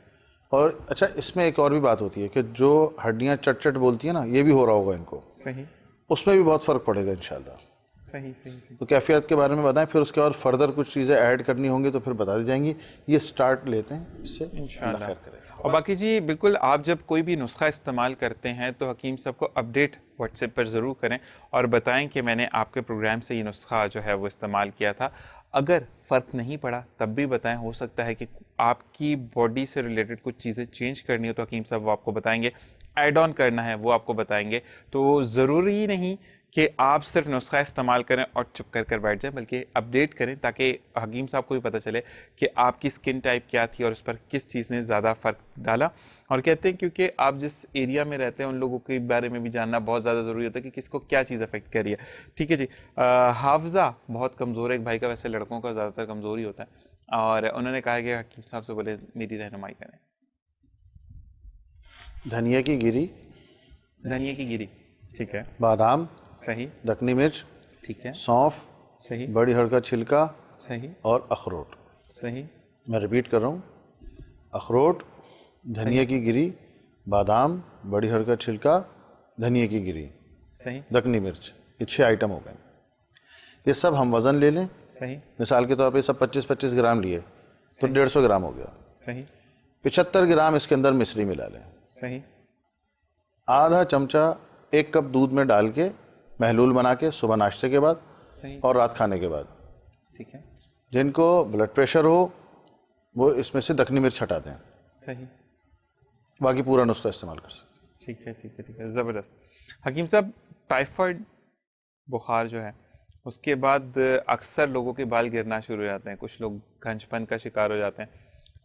اور اچھا، اس میں ایک اور بھی بات ہوتی ہے کہ جو ہڈیاں چٹ چٹ بولتی ہیں نا، یہ بھی ہو رہا ہوگا ان کو. صحیح. اس میں بھی بہت فرق پڑے گا انشاءاللہ. صحیح صحیح صحیح. تو کیفیت کے بارے میں بتائیں، پھر اس کے بعد فردر کچھ چیزیں ایڈ کرنی ہوں گی تو پھر بتا دی جائیں گی. یہ سٹارٹ لیتے ہیں اس سے انشاءاللہ. خیر کرے. اور باقی جی بالکل، آپ جب کوئی بھی نسخہ استعمال کرتے ہیں تو حکیم صاحب کو اپڈیٹ واٹس ایپ پر ضرور کریں اور بتائیں کہ میں نے آپ کے پروگرام سے یہ نسخہ جو ہے وہ استعمال کیا تھا. اگر فرق نہیں پڑا تب بھی بتائیں، ہو سکتا ہے کہ آپ کی باڈی سے ریلیٹڈ کچھ چیزیں چینج کرنی ہو تو حکیم صاحب وہ آپ کو بتائیں گے، ایڈ آن کرنا ہے وہ آپ کو بتائیں گے. تو ضروری نہیں کہ آپ صرف نسخہ استعمال کریں اور چپ کر بیٹھ جائیں، بلکہ اپڈیٹ کریں تاکہ حکیم صاحب کو بھی پتہ چلے کہ آپ کی سکن ٹائپ کیا تھی اور اس پر کس چیز نے زیادہ فرق ڈالا. اور کہتے ہیں کیونکہ آپ جس ایریا میں رہتے ہیں ان لوگوں کے بارے میں بھی جاننا بہت زیادہ ضروری ہوتا ہے کہ کس کو کیا چیز افیکٹ کر رہی ہے. ٹھیک ہے جی. حافظہ بہت کمزور ہے ایک بھائی کا، ویسے لڑکوں کا زیادہ تر کمزور ہی ہوتا ہے. اور انہوں نے کہا کہ حکیم صاحب سے بولے میری رہنمائی کریں. دھنیا کی گری, دھنیا کی گری, ٹھیک ہے, بادام, صحیح, دکنی مرچ, ٹھیک ہے, سونف, صحیح, بڑی ہڑ کا چھلکا صحیح, اور اخروٹ. صحیح, میں ریپیٹ کر رہا ہوں, اخروٹ, دھنیا کی گری, بادام, بڑی ہڑ کا چھلکا, دھنیا کی گری, صحیح, دکنی مرچ, یہ 6 آئٹم ہو گئے. یہ سب ہم وزن لے لیں, صحیح, مثال کے طور پہ سب 25-25 گرام لیے تو 150 گرام ہو گیا. صحیح, 75 گرام اس کے اندر مصری ملا لیں. صحیح, آدھا چمچہ 1 کپ دودھ میں ڈال کے محلول بنا کے صبح ناشتے کے بعد صحیح, اور رات کھانے کے بعد. ٹھیک ہے, جن کو بلڈ پریشر ہو وہ اس میں سے دکنی مرچ ہٹا دیں, صحیح, باقی پورا نسخہ استعمال کر سکتے ہیں. ٹھیک ہے, ٹھیک ہے, ٹھیک ہے, زبردست. حکیم صاحب, ٹائیفائڈ بخار جو ہے اس کے بعد اکثر لوگوں کے بال گرنا شروع ہو جاتے ہیں, کچھ لوگ گھنج پن کا شکار ہو جاتے ہیں.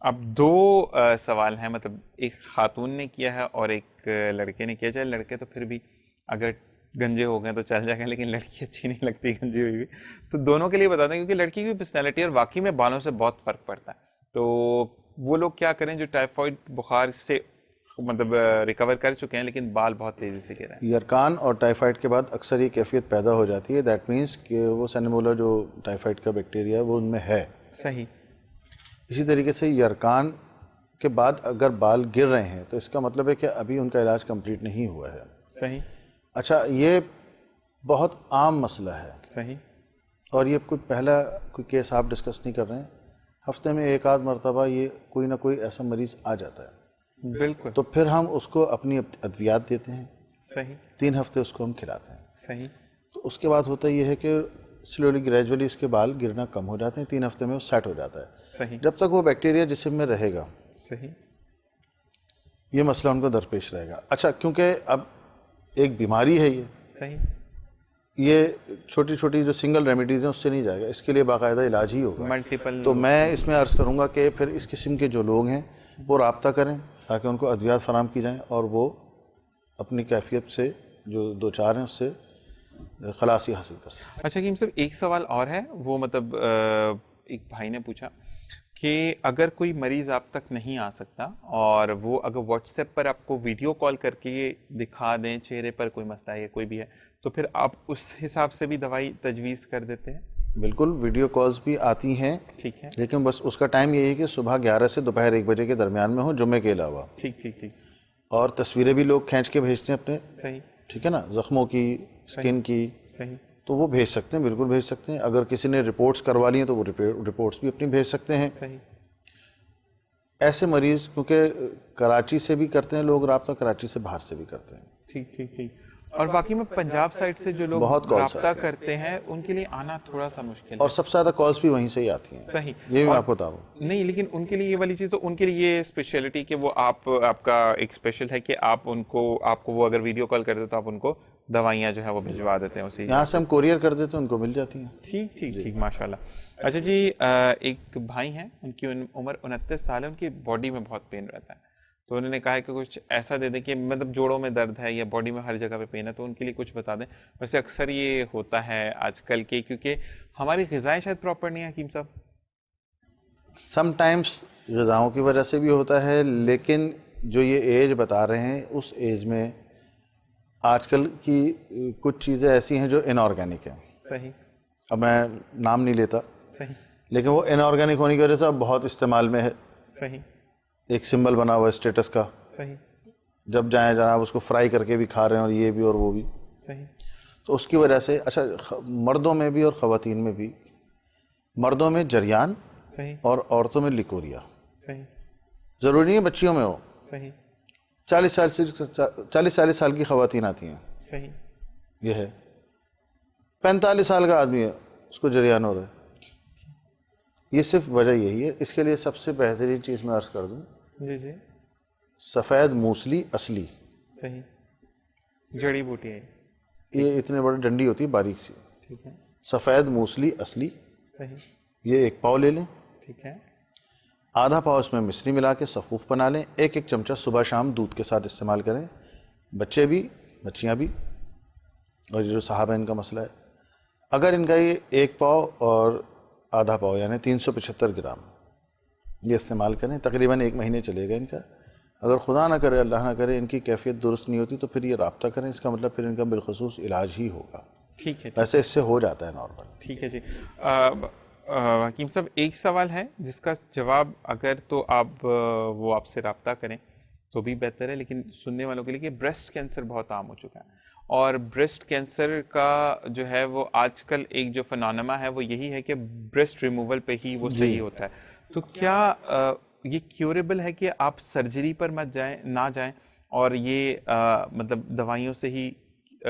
اب 2 سوال ہیں, مطلب ایک خاتون نے کیا ہے اور ایک لڑکے نے کیا. چاہے لڑکے تو پھر بھی اگر گنجے ہو گئے تو چل جائیں گے, لیکن لڑکی اچھی نہیں لگتی گنجی ہوئی بھی. تو دونوں کے لیے بتا دیں, کیونکہ لڑکی کی پرسنالٹی اور واقعی میں بالوں سے بہت فرق پڑتا ہے. تو وہ لوگ کیا کریں جو ٹائیفائڈ بخار سے مطلب ریکور کر چکے ہیں لیکن بال بہت تیزی سے گر رہے ہیں؟ یرکان اور ٹائیفائڈ کے بعد اکثر یہ کیفیت پیدا ہو جاتی ہے. دیٹ مینس کہ وہ سینیمولا جو ٹائیفائڈ کا بیکٹیریا ہے وہ ان میں ہے. صحیح, اسی طریقے سے یرکان کے بعد اگر بال گر رہے ہیں تو اس کا مطلب ہے کہ ابھی ان کا علاج کمپلیٹ نہیں ہوا ہے. صحیح, اچھا, یہ بہت عام مسئلہ ہے صحیح, اور یہ کوئی پہلا کوئی کیس آپ ڈسکس نہیں کر رہے ہیں. ہفتے میں 1 آدھ مرتبہ یہ کوئی نہ کوئی ایسا مریض آ جاتا ہے. بالکل, تو پھر ہم اس کو اپنی ادویات دیتے ہیں, صحیح, 3 ہفتے اس کو ہم کھلاتے ہیں. صحیح, تو اس کے بعد ہوتا یہ ہے کہ سلولی گریجولی اس کے بال گرنا کم ہو جاتے ہیں. 3 ہفتے میں وہ سیٹ ہو جاتا ہے. صحیح, جب تک وہ بیکٹیریا جسم میں رہے گا صحیح, یہ مسئلہ ان کو درپیش رہے گا. اچھا, کیونکہ اب ایک بیماری ہے صحیح, یہ چھوٹی چھوٹی جو سنگل ریمیڈیز ہیں اس سے نہیں جائے گا, اس کے لیے باقاعدہ علاج ہی ہوگا. ملٹیپل. تو میں اس میں عرض کروں گا کہ پھر اس قسم کے جو لوگ ہیں وہ رابطہ کریں تاکہ ان کو ادویات فراہم کی جائیں اور وہ اپنی کیفیت سے جو 2-4 ہیں اس سے خلاصی حاصل کر سکیں. اچھا حکیم صاحب, ایک سوال اور ہے, وہ مطلب ایک بھائی نے پوچھا کہ اگر کوئی مریض آپ تک نہیں آ سکتا اور وہ اگر واٹس ایپ پر آپ کو ویڈیو کال کر کے دکھا دیں چہرے پر کوئی مسئلہ ہے یا کوئی بھی ہے, تو پھر آپ اس حساب سے بھی دوائی تجویز کر دیتے ہیں؟ بالکل, ویڈیو کالز بھی آتی ہیں, ٹھیک ہے, لیکن بس اس کا ٹائم یہی ہے کہ صبح 11 سے دوپہر 1 بجے کے درمیان میں ہو, جمعے کے علاوہ. ٹھیک ٹھیک ٹھیک, اور تصویریں بھی لوگ کھینچ کے بھیجتے ہیں اپنے, صحیح, ٹھیک ہے نا, زخموں کی, سکن کی, صحیح, تو وہ بھیج سکتے ہیں, بالکل بھیج سکتے ہیں. اگر کسی نے رپورٹس کروا لی ہیں تو وہ رپورٹس بھی اپنی بھیج سکتے ہیں. صحیح, ایسے مریض کیونکہ کراچی سے بھی کرتے ہیں لوگ رابطہ, کراچی سے باہر سے بھی کرتے ہیں. ٹھیک ٹھیک ٹھیک. اور واقعی میں پنجاب سائڈ سے جو لوگ بہت calls رابطہ آتے ہیں. کرتے ہیں ان کے لیے آنا تھوڑا سا مشکل ہے. اور سب سے زیادہ کالس بھی وہیں سے ہی آتی ہیں. صحیح, یہ بھی میں آپ کو بتاؤں. نہیں لیکن ان کے لیے یہ والی چیز, تو ان کے لیے یہ اسپیشلٹی کہ وہ آپ کا ایک اسپیشل ہے کہ آپ کو وہ اگر ویڈیو کال کرتے تو آپ ان کو دوائیاں جو ہے وہ بھجوا دیتے ہیں اسی. یہاں سے ہم کوریئر کر دیتے ہیں, ان کو مل جاتی ہیں. ٹھیک ٹھیک ٹھیک, ماشاء اللہ. اچھا جی, ایک بھائی ہیں, ان کی عمر 29 سال ہے, ان کی باڈی میں بہت پین رہتا ہے, تو انہوں نے کہا ہے کہ کچھ ایسا دے دیں کہ مطلب جوڑوں میں درد ہے یا باڈی میں ہر جگہ پہ پین ہے, تو ان کے لیے کچھ بتا دیں. ویسے اکثر یہ ہوتا ہے آج کل کے, کیونکہ ہماری غذائیں شاید پراپر نہیں ہیں حکیم صاحب. سم ٹائمس غذاؤں کی وجہ سے بھی ہوتا ہے, لیکن جو یہ ایج بتا رہے ہیں اس ایج میں آج کل کی کچھ چیزیں ایسی ہیں جو ان آرگینک ہیں. صحیح, اب میں نام نہیں لیتا, صحیح, لیکن وہ ان آرگینک ہونے کی وجہ سے اب بہت استعمال میں ہے. صحیح, ایک سمبل بنا ہوا ہے اسٹیٹس کا, صحیح, جب جائیں جناب اس کو فرائی کر کے بھی کھا رہے ہیں اور یہ بھی اور وہ بھی. صحیح, تو اس کی وجہ سے اچھا, مردوں میں بھی اور خواتین میں بھی, مردوں میں جریان صحیح, اور عورتوں میں لیکوریا. صحیح, ضروری نہیں ہے بچیوں میں ہو, صحیح, 40 سال کی خواتین آتی ہیں, صحیح, یہ ہے 45 سال کا آدمی ہے اس کو جریان ہو رہا ہے. یہ صرف وجہ یہی ہے. اس کے لیے سب سے بہترین چیز میں عرض کر دوں, جی جی, سفید موسلی اصلی, صحیح, جڑی بوٹی ہے, یہ اتنے بڑے ڈنڈی ہوتی ہے باریک سی, ٹھیک ہے, سفید موسلی اصلی, صحیح, یہ 1 پاؤ لے لیں. ٹھیک ہے, آدھا پاؤ اس میں مصری ملا کے صفوف بنا لیں. 1 چمچہ صبح شام دودھ کے ساتھ استعمال کریں, بچے بھی بچیاں بھی. اور یہ جو صحابہ ان کا مسئلہ ہے, اگر ان کا یہ 1 پاؤ اور آدھا پاؤ یعنی 375 گرام یہ استعمال کریں. تقریباً 1 مہینے چلے گا ان کا. اگر خدا نہ کرے اللہ نہ کرے ان کی کیفیت درست نہیں ہوتی تو پھر یہ رابطہ کریں. اس کا مطلب پھر ان کا بالخصوص علاج ہی ہوگا. ٹھیک ہے. ویسے اس سے ہو جاتا ہے نارمل. ٹھیک ہے جی. حکیم صاحب ایک سوال ہے جس کا جواب اگر تو آپ وہ آپ سے رابطہ کریں تو بھی بہتر ہے, لیکن سننے والوں کے لیے کہ بریسٹ کینسر بہت عام ہو چکا ہے, اور بریسٹ کینسر کا جو ہے وہ آج کل ایک جو فنانما ہے وہ یہی ہے کہ بریسٹ ریموول پہ ہی وہ صحیح ہوتا ہے. تو کیا یہ کیوریبل ہے کہ آپ سرجری پر مت جائیں, نہ جائیں, اور یہ مطلب دوائیوں سے ہی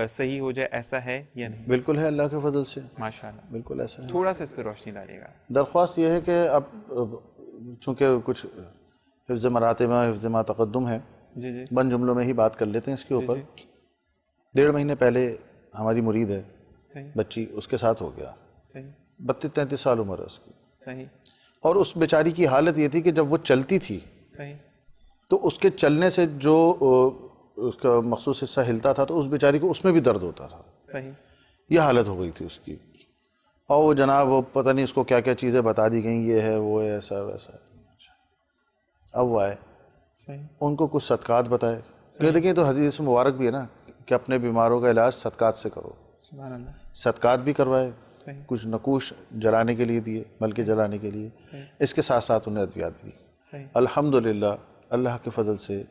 صحیح ہو جائے, ایسا ہے یا نہیں؟ بالکل ہے, اللہ کے فضل سے ماشاء اللہ. بالکل ایسا ہے. تھوڑا سا اس پہ روشنی ڈالیے گا. درخواست یہ ہے کہ اب چونکہ کچھ حفظ مراتب حفظ ما تقدم ہے, جی جی بند جملوں میں ہی بات کر لیتے ہیں اس کے اوپر. 1.5 مہینے پہلے ہماری مرید ہے صحیح بچی, اس کے ساتھ ہو گیا. صحیح 32-33 سال عمر ہے اس کی. صحیح. اور اس بیچاری کی حالت یہ تھی کہ جب وہ چلتی تھی صحیح تو اس کے چلنے سے جو اس کا مخصوص حصہ ہلتا تھا تو اس بیچاری کو اس میں بھی درد ہوتا تھا. صحیح. یہ حالت ہو گئی تھی اس کی. اور وہ جناب وہ پتہ نہیں اس کو کیا کیا چیزیں بتا دی گئیں, یہ ہے وہ ہے ایسا ویسا. اب وہ آئے, صحیح, ان کو کچھ صدقات بتائے. یہ دیکھیں تو حدیث مبارک بھی ہے نا کہ اپنے بیماروں کا علاج صدقات سے کرو. سبحان اللہ. صدقات بھی کروائے, صحیح, کچھ نقوش جلانے کے لیے دیے, بلکہ جلانے کے لیے. اس کے ساتھ ساتھ انہیں ادویات دی. صحیح. الحمدللہ اللہ کے فضل سے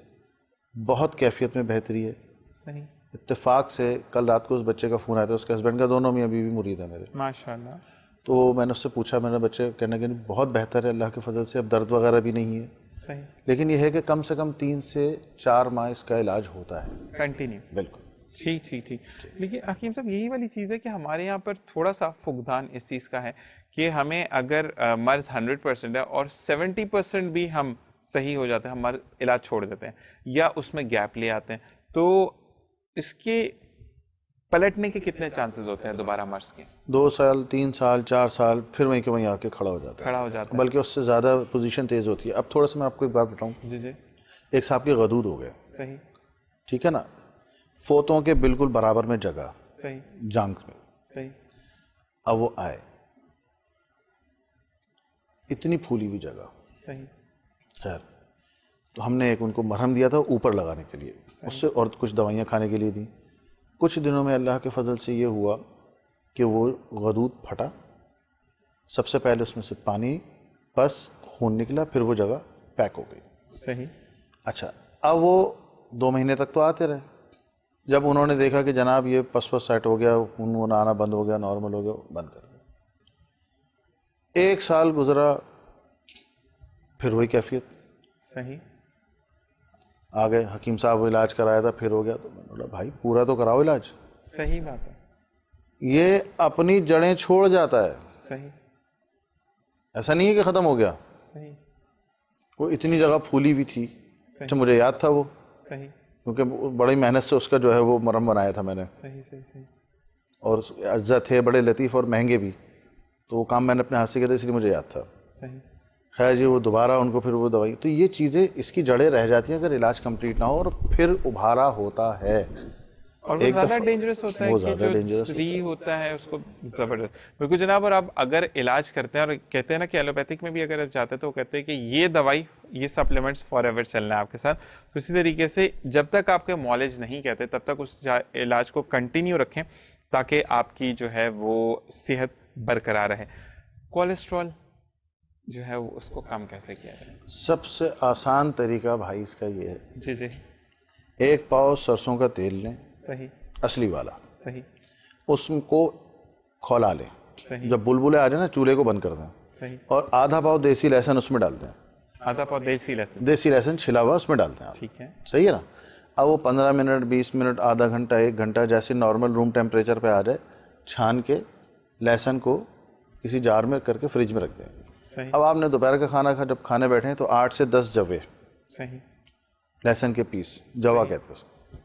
بہت کیفیت میں بہتری ہے. صحیح. اتفاق سے کل رات کو اس بچے کا فون آیا تھا, اس کے ہسبینڈ کا, دونوں میاں بیوی مرید ہے میرے. ماشاء اللہ. تو میں نے اس سے پوچھا, میں نے بچے کہنے کہ بہت بہتر ہے اللہ کے فضل سے, اب درد وغیرہ بھی نہیں ہے. صحیح. لیکن یہ ہے کہ کم سے کم 3 سے 4 ماہ اس کا علاج ہوتا ہے کنٹینیو. بالکل. ٹھیک ٹھیک ٹھیک. لیکن حکیم صاحب یہی والی چیز ہے کہ ہمارے یہاں پر تھوڑا سا فقدان اس چیز کا ہے کہ ہمیں اگر مرض 100% ہے اور 70% بھی ہم صحیح ہو جاتے ہیں, ہمارا علاج چھوڑ دیتے ہیں یا اس میں گیپ لے آتے ہیں, تو اس کے پلٹنے کے کتنے چانسز ہوتے ہیں دوبارہ مرض کے؟ 2 سال 3 سال 4 سال پھر وہیں کے وہیں آ کے کھڑا ہو جاتا ہے. بلکہ اس سے زیادہ پوزیشن تیز ہوتی ہے. اب تھوڑا سا میں آپ کو ایک بات بتاؤں. جی جی. ایک صاحب کی غدود ہو گیا. صحیح. ٹھیک ہے نا, فوتوں کے بالکل برابر میں جگہ. صحیح. جانگ میں. صحیح. اب وہ آئے, اتنی پھولی ہوئی جگہ. صحیح. خیر, تو ہم نے ایک ان کو مرہم دیا تھا اوپر لگانے کے لیے, اس سے اور کچھ دوائیاں کھانے کے لیے دیں. کچھ دنوں میں اللہ کے فضل سے یہ ہوا کہ وہ غدود پھٹا. سب سے پہلے اس میں سے پانی پس خون نکلا, پھر وہ جگہ پیک ہو گئی. صحیح. اچھا, اب وہ 2 مہینے تک تو آتے رہے. جب انہوں نے دیکھا کہ جناب یہ پس سیٹ ہو گیا, خون وہ آنا بند ہو گیا, نارمل ہو گیا, بند کر دیا. 1 سال گزرا, پھر وہی کیفیت. صحیح. آ گئے حکیم صاحب, علاج کرایا تھا, پھر ہو گیا. تو میں نے بولا بھائی پورا تو کراؤ علاج. صحیح بات ہے. یہ اپنی جڑیں چھوڑ جاتا ہے. صحیح. ایسا نہیں ہے کہ ختم ہو گیا. صحیح. وہ اتنی جگہ پھولی بھی تھی. اچھا, مجھے یاد تھا وہ. صحیح. کیونکہ بڑی محنت سے اس کا جو ہے وہ مرہم بنایا تھا میں نے. صحیح صحیح صحیح. اور اجزا تھے بڑے لطیف اور مہنگے بھی, تو وہ کام میں نے اپنے ہاتھ سے کیا تھا, اس لیے مجھے یاد تھا. صحیح. خیر جی, وہ دوبارہ ان کو پھر وہ دوائی, تو یہ چیزیں اس کی جڑیں رہ جاتی ہیں اگر علاج کمپلیٹ نہ ہو, اور پھر ابھارا ہوتا ہے. اور وہ زیادہ ڈینجرس ہوتا ہے کہ جو سری ہوتا ہے اس کو زبردست. بالکل جناب. اور آپ اگر علاج کرتے ہیں, اور کہتے ہیں نا کہ ایلوپیتھک میں بھی اگر آپ جاتے ہیں تو وہ کہتے ہیں کہ یہ دوائی, یہ سپلیمنٹس فار ایور چلنا ہے آپ کے ساتھ. تو اسی طریقے سے جب تک آپ کے معالج نہیں کہتے تب تک اس علاج کو کنٹینیو رکھیں تاکہ آپ کی جو ہے وہ صحت برقرار رہے. کولیسٹرول جو ہے وہ اس کو کم کیسے کیا جائے؟ سب سے آسان طریقہ بھائی اس کا یہ ہے. جی جی. 1 پاؤ سرسوں کا تیل لیں. صحیح. اصلی والا. صحیح. اس کو کھولا لیں. صحیح. جب بلبلے آ جائیں نا, چولہے کو بند کر دیں. صحیح. اور آدھا پاؤ دیسی لہسن اس میں ڈال دیں. آدھا پاؤ دیسی لہسن. دیسی لہسن چھلا ہوا اس میں ڈال دیں آپ. ٹھیک ہے. صحیح ہے نا. اب وہ 15 منٹ 20 منٹ آدھا گھنٹہ 1 گھنٹہ جیسے نارمل روم ٹیمپریچر پہ آ جائے, چھان کے لہسن کو کسی جار میں کر کے فریج میں رکھ دیں. صحیح. اب آپ نے دوپہر کا کھانا جب کھانے بیٹھیں تو 8 سے 10 جوے. صحیح. لہسن کے پیس, جوا کہتے ہیں.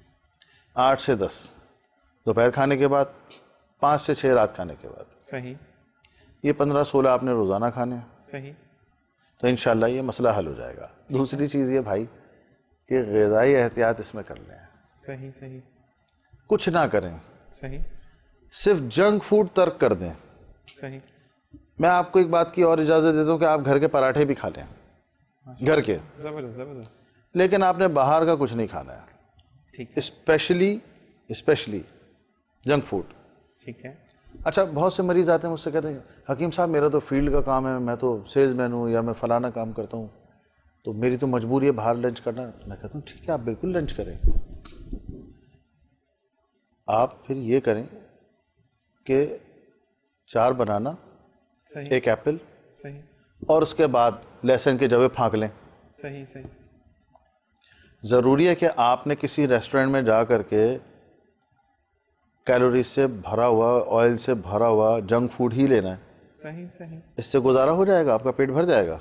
8 سے 10 دوپہر کھانے کے بعد, 5 سے 6 رات کھانے کے بعد. صحیح. یہ 15-16 آپ نے روزانہ کھانے ہیں. صحیح. تو انشاءاللہ یہ مسئلہ حل ہو جائے گا. دوسری چیز یہ بھائی کہ غذائی احتیاط اس میں کر لیں. صحیح. صحیح. کچھ نہ کریں. صحیح. صرف جنک فوڈ ترک کر دیں. صحیح. میں آپ کو ایک بات کی اور اجازت دیتا ہوں کہ آپ گھر کے پراٹھے بھی کھا لیں. گھر کے, زبردست زبردست. لیکن آپ نے باہر کا کچھ نہیں کھانا ہے, ٹھیک ہے اسپیشلی جنک فوڈ. ٹھیک ہے. اچھا, بہت سے مریض آتے ہیں مجھ سے کہتے ہیں حکیم صاحب میرا تو فیلڈ کا کام ہے, میں تو سیلز مین ہوں یا میں فلانا کام کرتا ہوں, تو میری تو مجبوری ہے باہر لنچ کرنا. میں کہتا ہوں ٹھیک ہے آپ بالکل لنچ کریں, آپ پھر یہ کریں کہ 4 بنانا, صحیح 1 ایپل, صحیح اور اس کے بعد لہسن کے جوے پھانک لیں. صحیح صحیح. ضروری ہے کہ آپ نے کسی ریسٹورینٹ میں جا کر کے کیلوریز سے بھرا ہوا, آئل سے بھرا ہوا جنک فوڈ ہی لینا ہے؟ صحیح صحیح. اس سے گزارا ہو جائے گا, آپ کا پیٹ بھر جائے گا.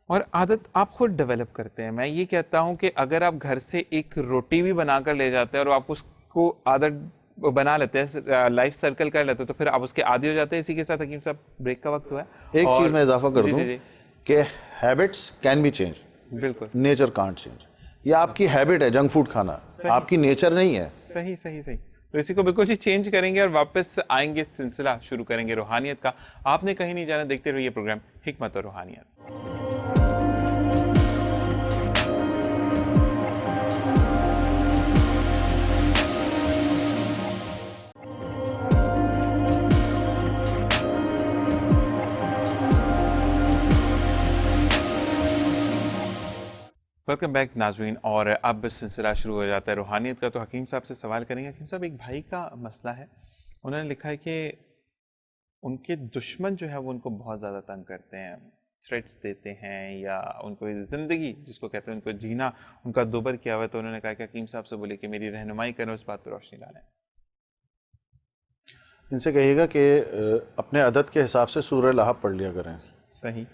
اور عادت آپ خود ڈیولپ کرتے ہیں. میں یہ کہتا ہوں کہ اگر آپ گھر سے ایک روٹی بھی بنا کر لے جاتے ہیں اور آپ اس کو عادت بنا لیتے ہیں, لائف سرکل کر لیتے ہیں, تو پھر آپ اس کے عادی ہو جاتے ہیں. اسی کے ساتھ حکیم صاحب بریک کا وقت ہوا ہے. ایک چیز میں اضافہ کر دوں جی کہ ہیبٹس کین بی چینج, بالکل. Nature can't change. یہ آپ کی ہیبٹ ہے جنک فوڈ کھانا, آپ کی نیچر نہیں ہے. صحیح صحیح صحیح. تو اسی کو بالکل چینج کریں گے اور واپس آئیں گے, سلسلہ شروع کریں گے روحانیت کا. آپ نے کہیں نہیں جانا, دیکھتے رہیے پروگرام حکمت اور روحانیت. ویلکم بیک ناظرین, اور اب سلسلہ شروع ہو جاتا ہے روحانیت کا. تو حکیم صاحب سے سوال کریں گے. حکیم صاحب, ایک بھائی کا مسئلہ ہے, انہوں نے لکھا ہے کہ ان کے دشمن جو ہے وہ ان کو بہت زیادہ تنگ کرتے ہیں, تھریٹس دیتے ہیں, یا ان کو زندگی جس کو کہتے ہیں ان کو جینا ان کا دوبر کیا ہوا ہے. تو انہوں نے کہا کہ حکیم صاحب سے بولے کہ میری رہنمائی کریں, اس بات پہ روشنی ڈالیں. ان سے کہیے گا کہ اپنے عدد کے حساب سے سورہ لہب پڑھ لیا کریں. صحیح.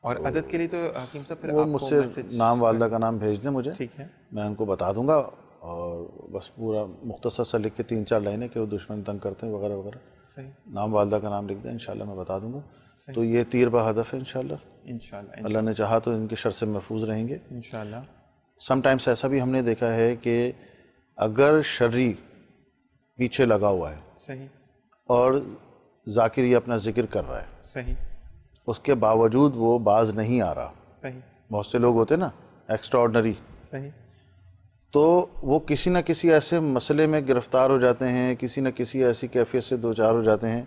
اور عدد کے لیے تو حکیم صاحب پھر وہ آپ مجھ کو سے میسج نام والدہ کا نام بھیج دیں مجھے, ٹھیک ہے میں ان کو بتا دوں گا, اور بس پورا مختصر سا لکھ کے 3-4 لائنیں کہ وہ دشمن تنگ کرتے ہیں وغیرہ وغیرہ, صحیح. نام والدہ کا نام لکھ دیں, انشاءاللہ میں بتا دوں گا. تو یہ تیر بہ ہدف ہے انشاءاللہ. انشاءاللہ اللہ نے چاہا تو ان کے شر سے محفوظ رہیں گے انشاءاللہ. سم ٹائمس ایسا بھی ہم نے دیکھا ہے کہ اگر شرری پیچھے لگا ہوا ہے صحیح اور ذاکر یہ اپنا ذکر کر رہا ہے, صحیح اس کے باوجود وہ باز نہیں آ رہا, صحیح بہت سے لوگ ہوتے ہیں نا ایکسٹرا آرڈنری, صحیح, تو وہ کسی نہ کسی ایسے مسئلے میں گرفتار ہو جاتے ہیں, کسی نہ کسی ایسی کیفیت سے دوچار ہو جاتے ہیں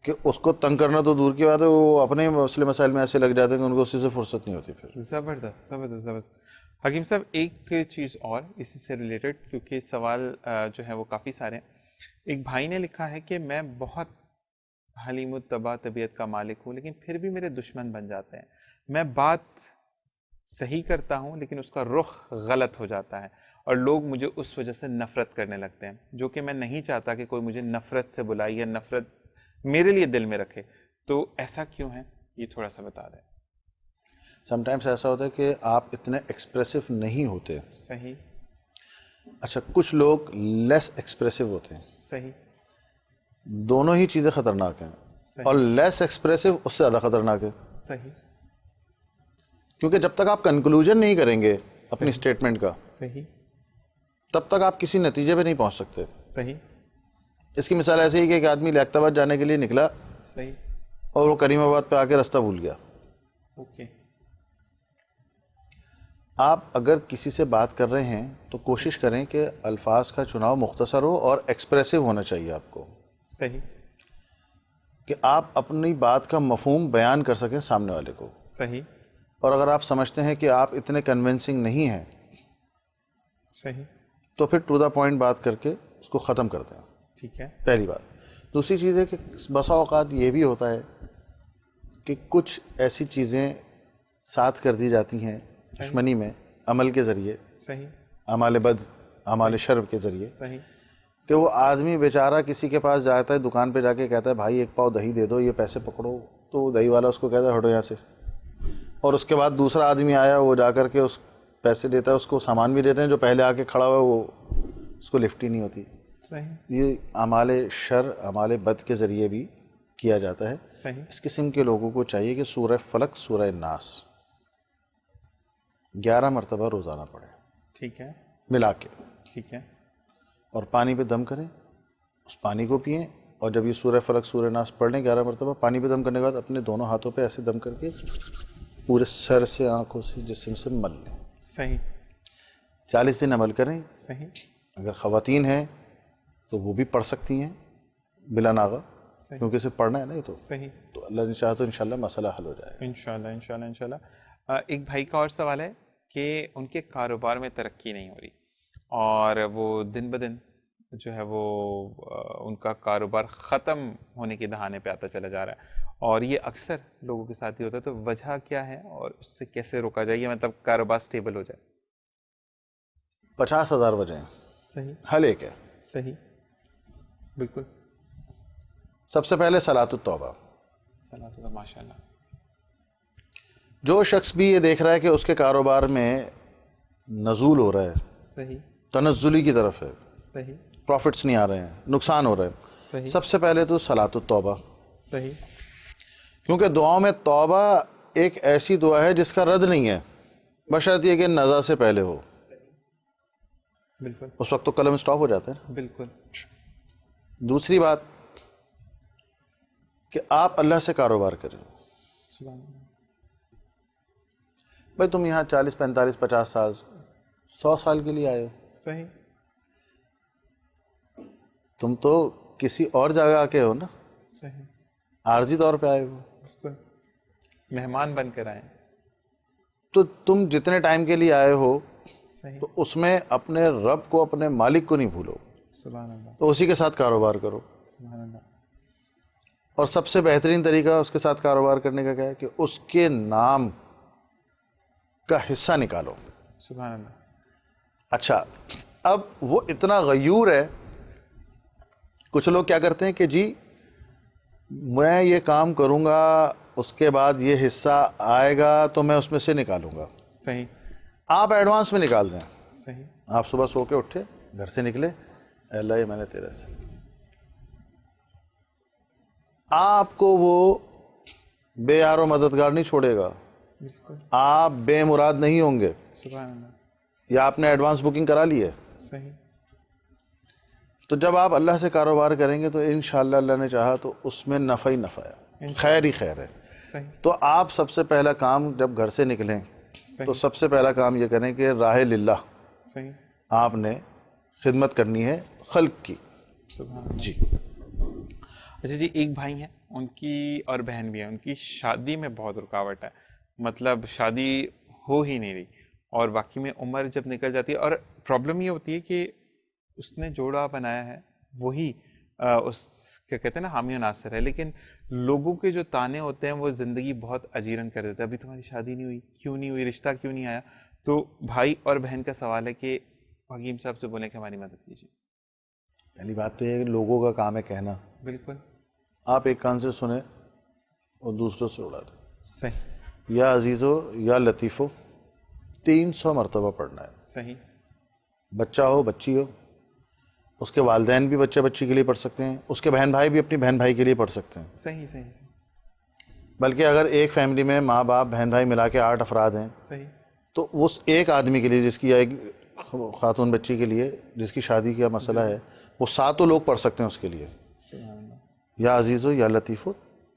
کہ اس کو تنگ کرنا تو دور کی بات ہے, وہ اپنے مسئلے مسائل میں ایسے لگ جاتے ہیں کہ ان کو اسی سے فرصت نہیں ہوتی پھر. زبردست زبردست زبردست. حکیم صاحب, ایک چیز اور اسی سے ریلیٹڈ, کیونکہ سوال جو ہے وہ کافی سارے ہیں. ایک بھائی نے لکھا ہے کہ میں بہت حلیم الطبع طبیعت کا مالک ہوں, لیکن پھر بھی میرے دشمن بن جاتے ہیں. میں بات صحیح کرتا ہوں لیکن اس کا رخ غلط ہو جاتا ہے, اور لوگ مجھے اس وجہ سے نفرت کرنے لگتے ہیں, جو کہ میں نہیں چاہتا کہ کوئی مجھے نفرت سے بلائے یا نفرت میرے لیے دل میں رکھے. تو ایسا کیوں ہے, یہ تھوڑا سا بتا دیں. سم ٹائمس ایسا ہوتا ہے کہ آپ اتنے ایکسپریسو نہیں ہوتے. صحیح. اچھا, کچھ لوگ لیس ایکسپریسو ہوتے ہیں. صحیح. دونوں ہی چیزیں خطرناک ہیں, اور لیس ایکسپریسو اس سے زیادہ خطرناک ہے. صحیح. کیونکہ جب تک آپ کنکلوژن نہیں کریں گے اپنی اسٹیٹمنٹ کا, صحیح, تب تک آپ کسی نتیجے پہ نہیں پہنچ سکتے. صحیح. اس کی مثال ایسی ہے کہ ایک آدمی لیاقت آباد جانے کے لیے نکلا, صحیح, اور وہ کریم آباد پہ آ کے رستہ بھول گیا. اوکے. آپ اگر کسی سے بات کر رہے ہیں تو کوشش کریں کہ الفاظ کا چناؤ مختصر ہو اور ایکسپریسو ہونا چاہیے آپ کو. صحیح. کہ آپ اپنی بات کا مفہوم بیان کر سکیں سامنے والے کو. صحیح. اور اگر آپ سمجھتے ہیں کہ آپ اتنے کنونسنگ نہیں ہیں, صحیح, تو پھر ٹو دا پوائنٹ بات کر کے اس کو ختم کر دیں. ٹھیک ہے. پہلی بات. دوسری چیز ہے کہ بسا اوقات یہ بھی ہوتا ہے کہ کچھ ایسی چیزیں ساتھ کر دی جاتی ہیں دشمنی میں عمل کے ذریعے, صحیح, اعمال بد, اعمال شر کے ذریعے, صحیح, کہ وہ آدمی بیچارہ کسی کے پاس جاتا ہے, دکان پہ جا کے کہتا ہے بھائی 1 پاؤ دہی دے دو, یہ پیسے پکڑو, تو دہی والا اس کو کہتا ہے ہٹو یہاں سے. اور اس کے بعد دوسرا آدمی آیا, وہ جا کر کے اس پیسے دیتا ہے, اس کو سامان بھی دیتے ہیں, جو پہلے آ کے کھڑا ہوا وہ اس کو لفٹ ہی نہیں ہوتی. صحیح, یہ اعمال شر, اعمال بد کے ذریعے بھی کیا جاتا ہے. صحیح. اس قسم کے لوگوں کو چاہیے کہ سورہ فلق, سورہ ناس 11 مرتبہ روزانہ پڑھیں. ٹھیک ہے. ملا کے. ٹھیک ہے. اور پانی پہ دم کریں, اس پانی کو پئیں, اور جب یہ سورہ فلق سورہ ناس پڑھ لیں 11 مرتبہ، پانی پہ دم کرنے کے بعد اپنے دونوں ہاتھوں پہ ایسے دم کر کے پورے سر سے آنکھوں سے جسم سے مل لیں. صحیح. 40 دن عمل کریں. صحیح. اگر خواتین ہیں تو وہ بھی پڑھ سکتی ہیں بلا ناغہ، کیونکہ اسے پڑھنا ہے نا یہ تو. صحیح. تو اللہ نے چاہا تو انشاءاللہ مسئلہ حل ہو جائے گا. انشاءاللہ. ایک بھائی کا اور سوال ہے کہ ان کے کاروبار میں ترقی نہیں ہو رہی اور وہ دن بدن جو ہے وہ ان کا کاروبار ختم ہونے کے دہانے پہ آتا چلا جا رہا ہے، اور یہ اکثر لوگوں کے ساتھ ہی ہوتا ہے. تو وجہ کیا ہے اور اس سے کیسے روکا جائے یہ مطلب کاروبار سٹیبل ہو جائے؟ 50,000 وجہیں. صحیح. حل ایک ہے. صحیح. بالکل. سب سے پہلے صلاۃ التوبہ. صلاۃ اللہ. ماشاء اللہ. جو شخص بھی یہ دیکھ رہا ہے کہ اس کے کاروبار میں نزول ہو رہا ہے، صحیح، تنزلی کی طرف ہے، صحیح، پروفٹس نہیں آ رہے ہیں، نقصان ہو رہا ہے، صحیح، سب سے پہلے تو صلاۃ التوبہ. صحیح. کیونکہ دعاؤں میں توبہ ایک ایسی دعا ہے جس کا رد نہیں ہے، بشرط یہ کہ نزا سے پہلے ہو. بالکل. اس وقت تو قلم سٹاپ ہو جاتا ہے. بالکل. دوسری بات کہ آپ اللہ سے کاروبار کریں. سبحان اللہ. بھائی تم یہاں 40 45 50 سال 100 سال کے لیے آئے ہو، صحیح. تم تو کسی اور جگہ آ کے ہو نا، صحیح. عارضی طور پہ آئے ہو. بالکل. مہمان بن کر آئے. تو تم جتنے ٹائم کے لیے آئے ہو صحیح. تو اس میں اپنے رب کو، اپنے مالک کو نہیں بھولو. سبحان اللہ. تو اسی کے ساتھ کاروبار کرو. سبحان اللہ. اور سب سے بہترین طریقہ اس کے ساتھ کاروبار کرنے کا کیا ہے کہ اس کے نام کا حصہ نکالو. سبحان اللہ. اچھا، اب وہ اتنا غیور ہے، کچھ لوگ کیا کرتے ہیں کہ جی میں یہ کام کروں گا، اس کے بعد یہ حصہ آئے گا تو میں اس میں سے نکالوں گا. صحیح. آپ ایڈوانس میں نکال دیں. صحیح. آپ صبح سو کے اٹھے، گھر سے نکلے، اے اللہ یہ میں نے تیرے سے، آپ کو وہ بے یار و مددگار نہیں چھوڑے گا. بالکل. آپ بے مراد نہیں ہوں گے. سبحان اللہ. یا آپ نے ایڈوانس بکنگ کرا لی ہے. صحیح. تو جب آپ اللہ سے کاروبار کریں گے تو انشاءاللہ اللہ نے چاہا تو اس میں نفع ہی نفع ہے، خیر ہی خیر ہے. صحیح. تو آپ سب سے پہلا کام جب گھر سے نکلیں تو سب سے پہلا کام یہ کریں کہ راہ للہ صحیح آپ نے خدمت کرنی ہے خلق کی. سبحان اللہ. جی. اچھا جی، ایک بھائی ہیں، ان کی اور بہن بھی ہے، ان کی شادی میں بہت رکاوٹ ہے، مطلب شادی ہو ہی نہیں رہی، اور واقعی میں عمر جب نکل جاتی ہے، اور پرابلم یہ ہوتی ہے کہ اس نے جوڑا بنایا ہے وہی اس کیا کہتے ہیں نا حامی و ناصر ہے، لیکن لوگوں کے جو تانے ہوتے ہیں وہ زندگی بہت اجیرن کر دیتے ہیں. ابھی تمہاری شادی نہیں ہوئی، کیوں نہیں ہوئی، رشتہ کیوں نہیں آیا؟ تو بھائی اور بہن کا سوال ہے کہ حکیم صاحب سے بولیں کہ ہماری مدد کیجیے. پہلی بات تو یہ ہے کہ لوگوں کا کام ہے کہنا. بالکل. آپ ایک کان سے سنیں اور دوسروں سے اڑا دیں. صحیح. یا عزیزو یا لطیفو 300 مرتبہ پڑھنا ہے. صحیح. بچہ ہو بچی ہو، اس کے والدین بھی بچہ بچی کے لیے پڑھ سکتے ہیں، اس کے بہن بھائی بھی اپنی بہن بھائی کے لیے پڑھ سکتے ہیں. صحیح. صحیح. صحیح. بلکہ اگر ایک فیملی میں ماں باپ بہن بھائی ملا کے 8 افراد ہیں صحیح. تو اس ایک آدمی کے لیے جس کی، یا ایک خاتون بچی کے لیے جس کی شادی کا مسئلہ ہے، وہ 7 لوگ پڑھ سکتے ہیں اس کے لیے. سبحان اللہ. یا عزیزو یا لطیفو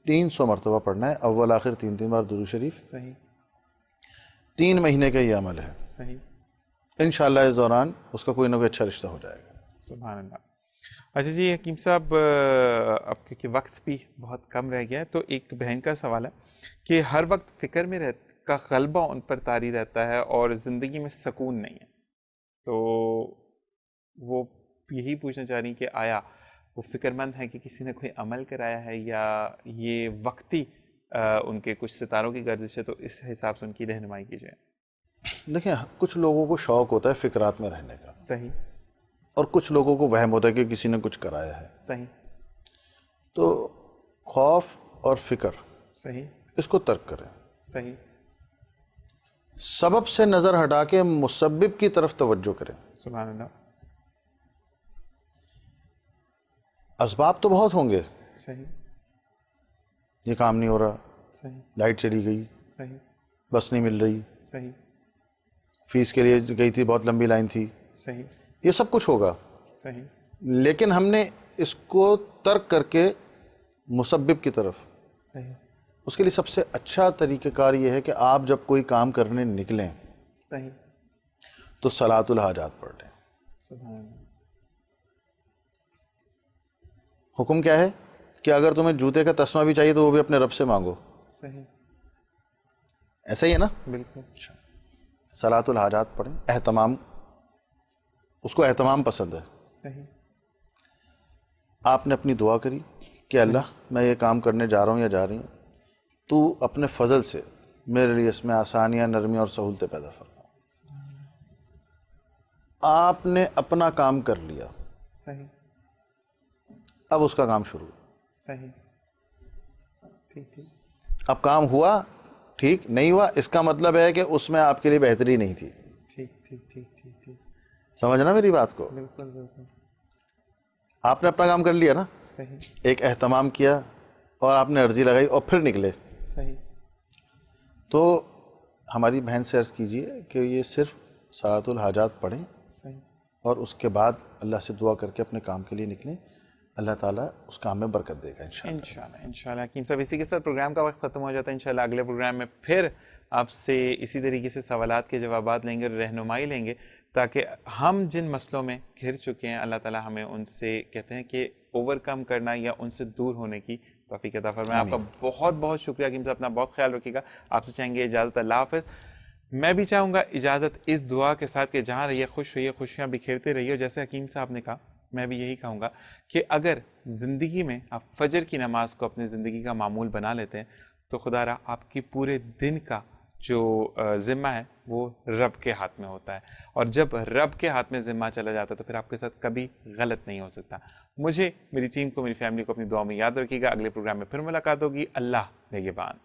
300 مرتبہ پڑھنا ہے، اول آخر 3 بار درود شریف. صحیح. 3 مہینے کا یہ عمل ہے. صحیح. انشاءاللہ اس دوران اس کا کوئی نہ کوئی اچھا رشتہ ہو جائے گا. سبحان اللہ. اچھا جی حکیم صاحب، اب کیونکہ وقت بھی بہت کم رہ گیا ہے، تو ایک بہن کا سوال ہے کہ ہر وقت فکر میں کا غلبہ ان پر طاری رہتا ہے اور زندگی میں سکون نہیں ہے، تو وہ یہی پوچھنا چاہ رہی کہ آیا وہ فکر مند ہے کہ کسی نے کوئی عمل کرایا ہے یا یہ وقتی ان کے کچھ ستاروں کی گردش ہے، تو اس حساب سے ان کی رہنمائی کیجیے. دیکھیں، کچھ لوگوں کو شوق ہوتا ہے فکرات میں رہنے کا، صحیح، اور کچھ لوگوں کو وہم ہوتا ہے کہ کسی نے کچھ کرایا ہے. صحیح. تو خوف اور فکر صحیح. اس کو ترک کریں. صحیح. سبب سے نظر ہٹا کے مسبب کی طرف توجہ کریں. سبحان اللہ. اسباب تو بہت ہوں گے، صحیح. یہ کام نہیں ہو رہا، صحیح. لائٹ چلی گئی، صحیح. بس نہیں مل رہی، صحیح. فیس کے لیے گئی تھی بہت لمبی لائن تھی، صحیح. یہ سب کچھ ہوگا. صحیح. لیکن ہم نے اس کو ترک کر کے مسبب کی طرف، صحیح اس کے لیے سب سے اچھا طریقہ کار یہ ہے کہ آپ جب کوئی کام کرنے نکلیں صحیح تو صلاۃ الحاجات پڑھ لیں. سبحان اللہ. حکم کیا ہے کہ اگر تمہیں جوتے کا تسمہ بھی چاہیے تو وہ بھی اپنے رب سے مانگو. صحیح ایسا ہی ہے نا؟ بالکل. صلاۃ الحاجات پڑھیں. اہتمام، اس کو اہتمام پسند ہے. صحیح. آپ نے اپنی دعا کری کہ اللہ میں یہ کام کرنے جا رہا ہوں یا جا رہی ہوں، تو اپنے فضل سے میرے لیے اس میں آسانیاں، نرمی اور سہولتیں پیدا فرما. آپ نے اپنا کام کر لیا، صحیح اب اس کا کام شروع. صحیح. ٹھیک ٹھیک. اب کام ہوا، ٹھیک نہیں ہوا، اس کا مطلب ہے کہ اس میں آپ کے لیے بہتری نہیں تھی. ٹھیک ٹھیک ٹھیک ٹھیک ٹھیک. سمجھنا میری بات کو؟ بالکل بالکل. آپ نے اپنا کام کر لیا نا، صحیح ایک اہتمام کیا اور آپ نے عرضی لگائی اور پھر نکلے. صحیح. تو ہماری بہن سے عرض کیجئے کہ یہ صرف صلاۃ الحاجات پڑھیں صحیح. اور اس کے بعد اللہ سے دعا کر کے اپنے کام کے لیے نکلیں. اللہ تعالیٰ اس کام میں برکت دے گا انشاءاللہ. انشاءاللہ. حکیم صاحب اسی کے ساتھ پروگرام کا وقت ختم ہو جاتا ہے. انشاءاللہ اگلے پروگرام میں پھر آپ سے اسی طریقے سے سوالات کے جوابات لیں گے اور رہنمائی لیں گے تاکہ ہم جن مسئلوں میں گھر چکے ہیں اللہ تعالیٰ ہمیں ان سے کہتے ہیں کہ اوور کم کرنا یا ان سے دور ہونے کی توفیق عطا فرمائے. آپ کا بہت بہت شکریہ حکیم صاحب. اپنا بہت خیال رکھیے گا. آپ سے چاہیں گے اجازت. اللہ حافظ. میں بھی چاہوں گا اجازت اس دعا کے ساتھ کہ جہاں رہیے خوش رہیے، خوشیاں بکھیرتے رہیے. اور جیسے حکیم صاحب نے کہا میں بھی یہی کہوں گا کہ اگر زندگی میں آپ فجر کی نماز کو اپنی زندگی کا معمول بنا لیتے ہیں تو خدا را آپ کی پورے دن کا جو ذمہ ہے وہ رب کے ہاتھ میں ہوتا ہے. اور جب رب کے ہاتھ میں ذمہ چلا جاتا ہے تو پھر آپ کے ساتھ کبھی غلط نہیں ہو سکتا. مجھے، میری ٹیم کو، میری فیملی کو اپنی دعا میں یاد رکھیے گا. اگلے پروگرام میں پھر ملاقات ہوگی. اللہ نگہبان.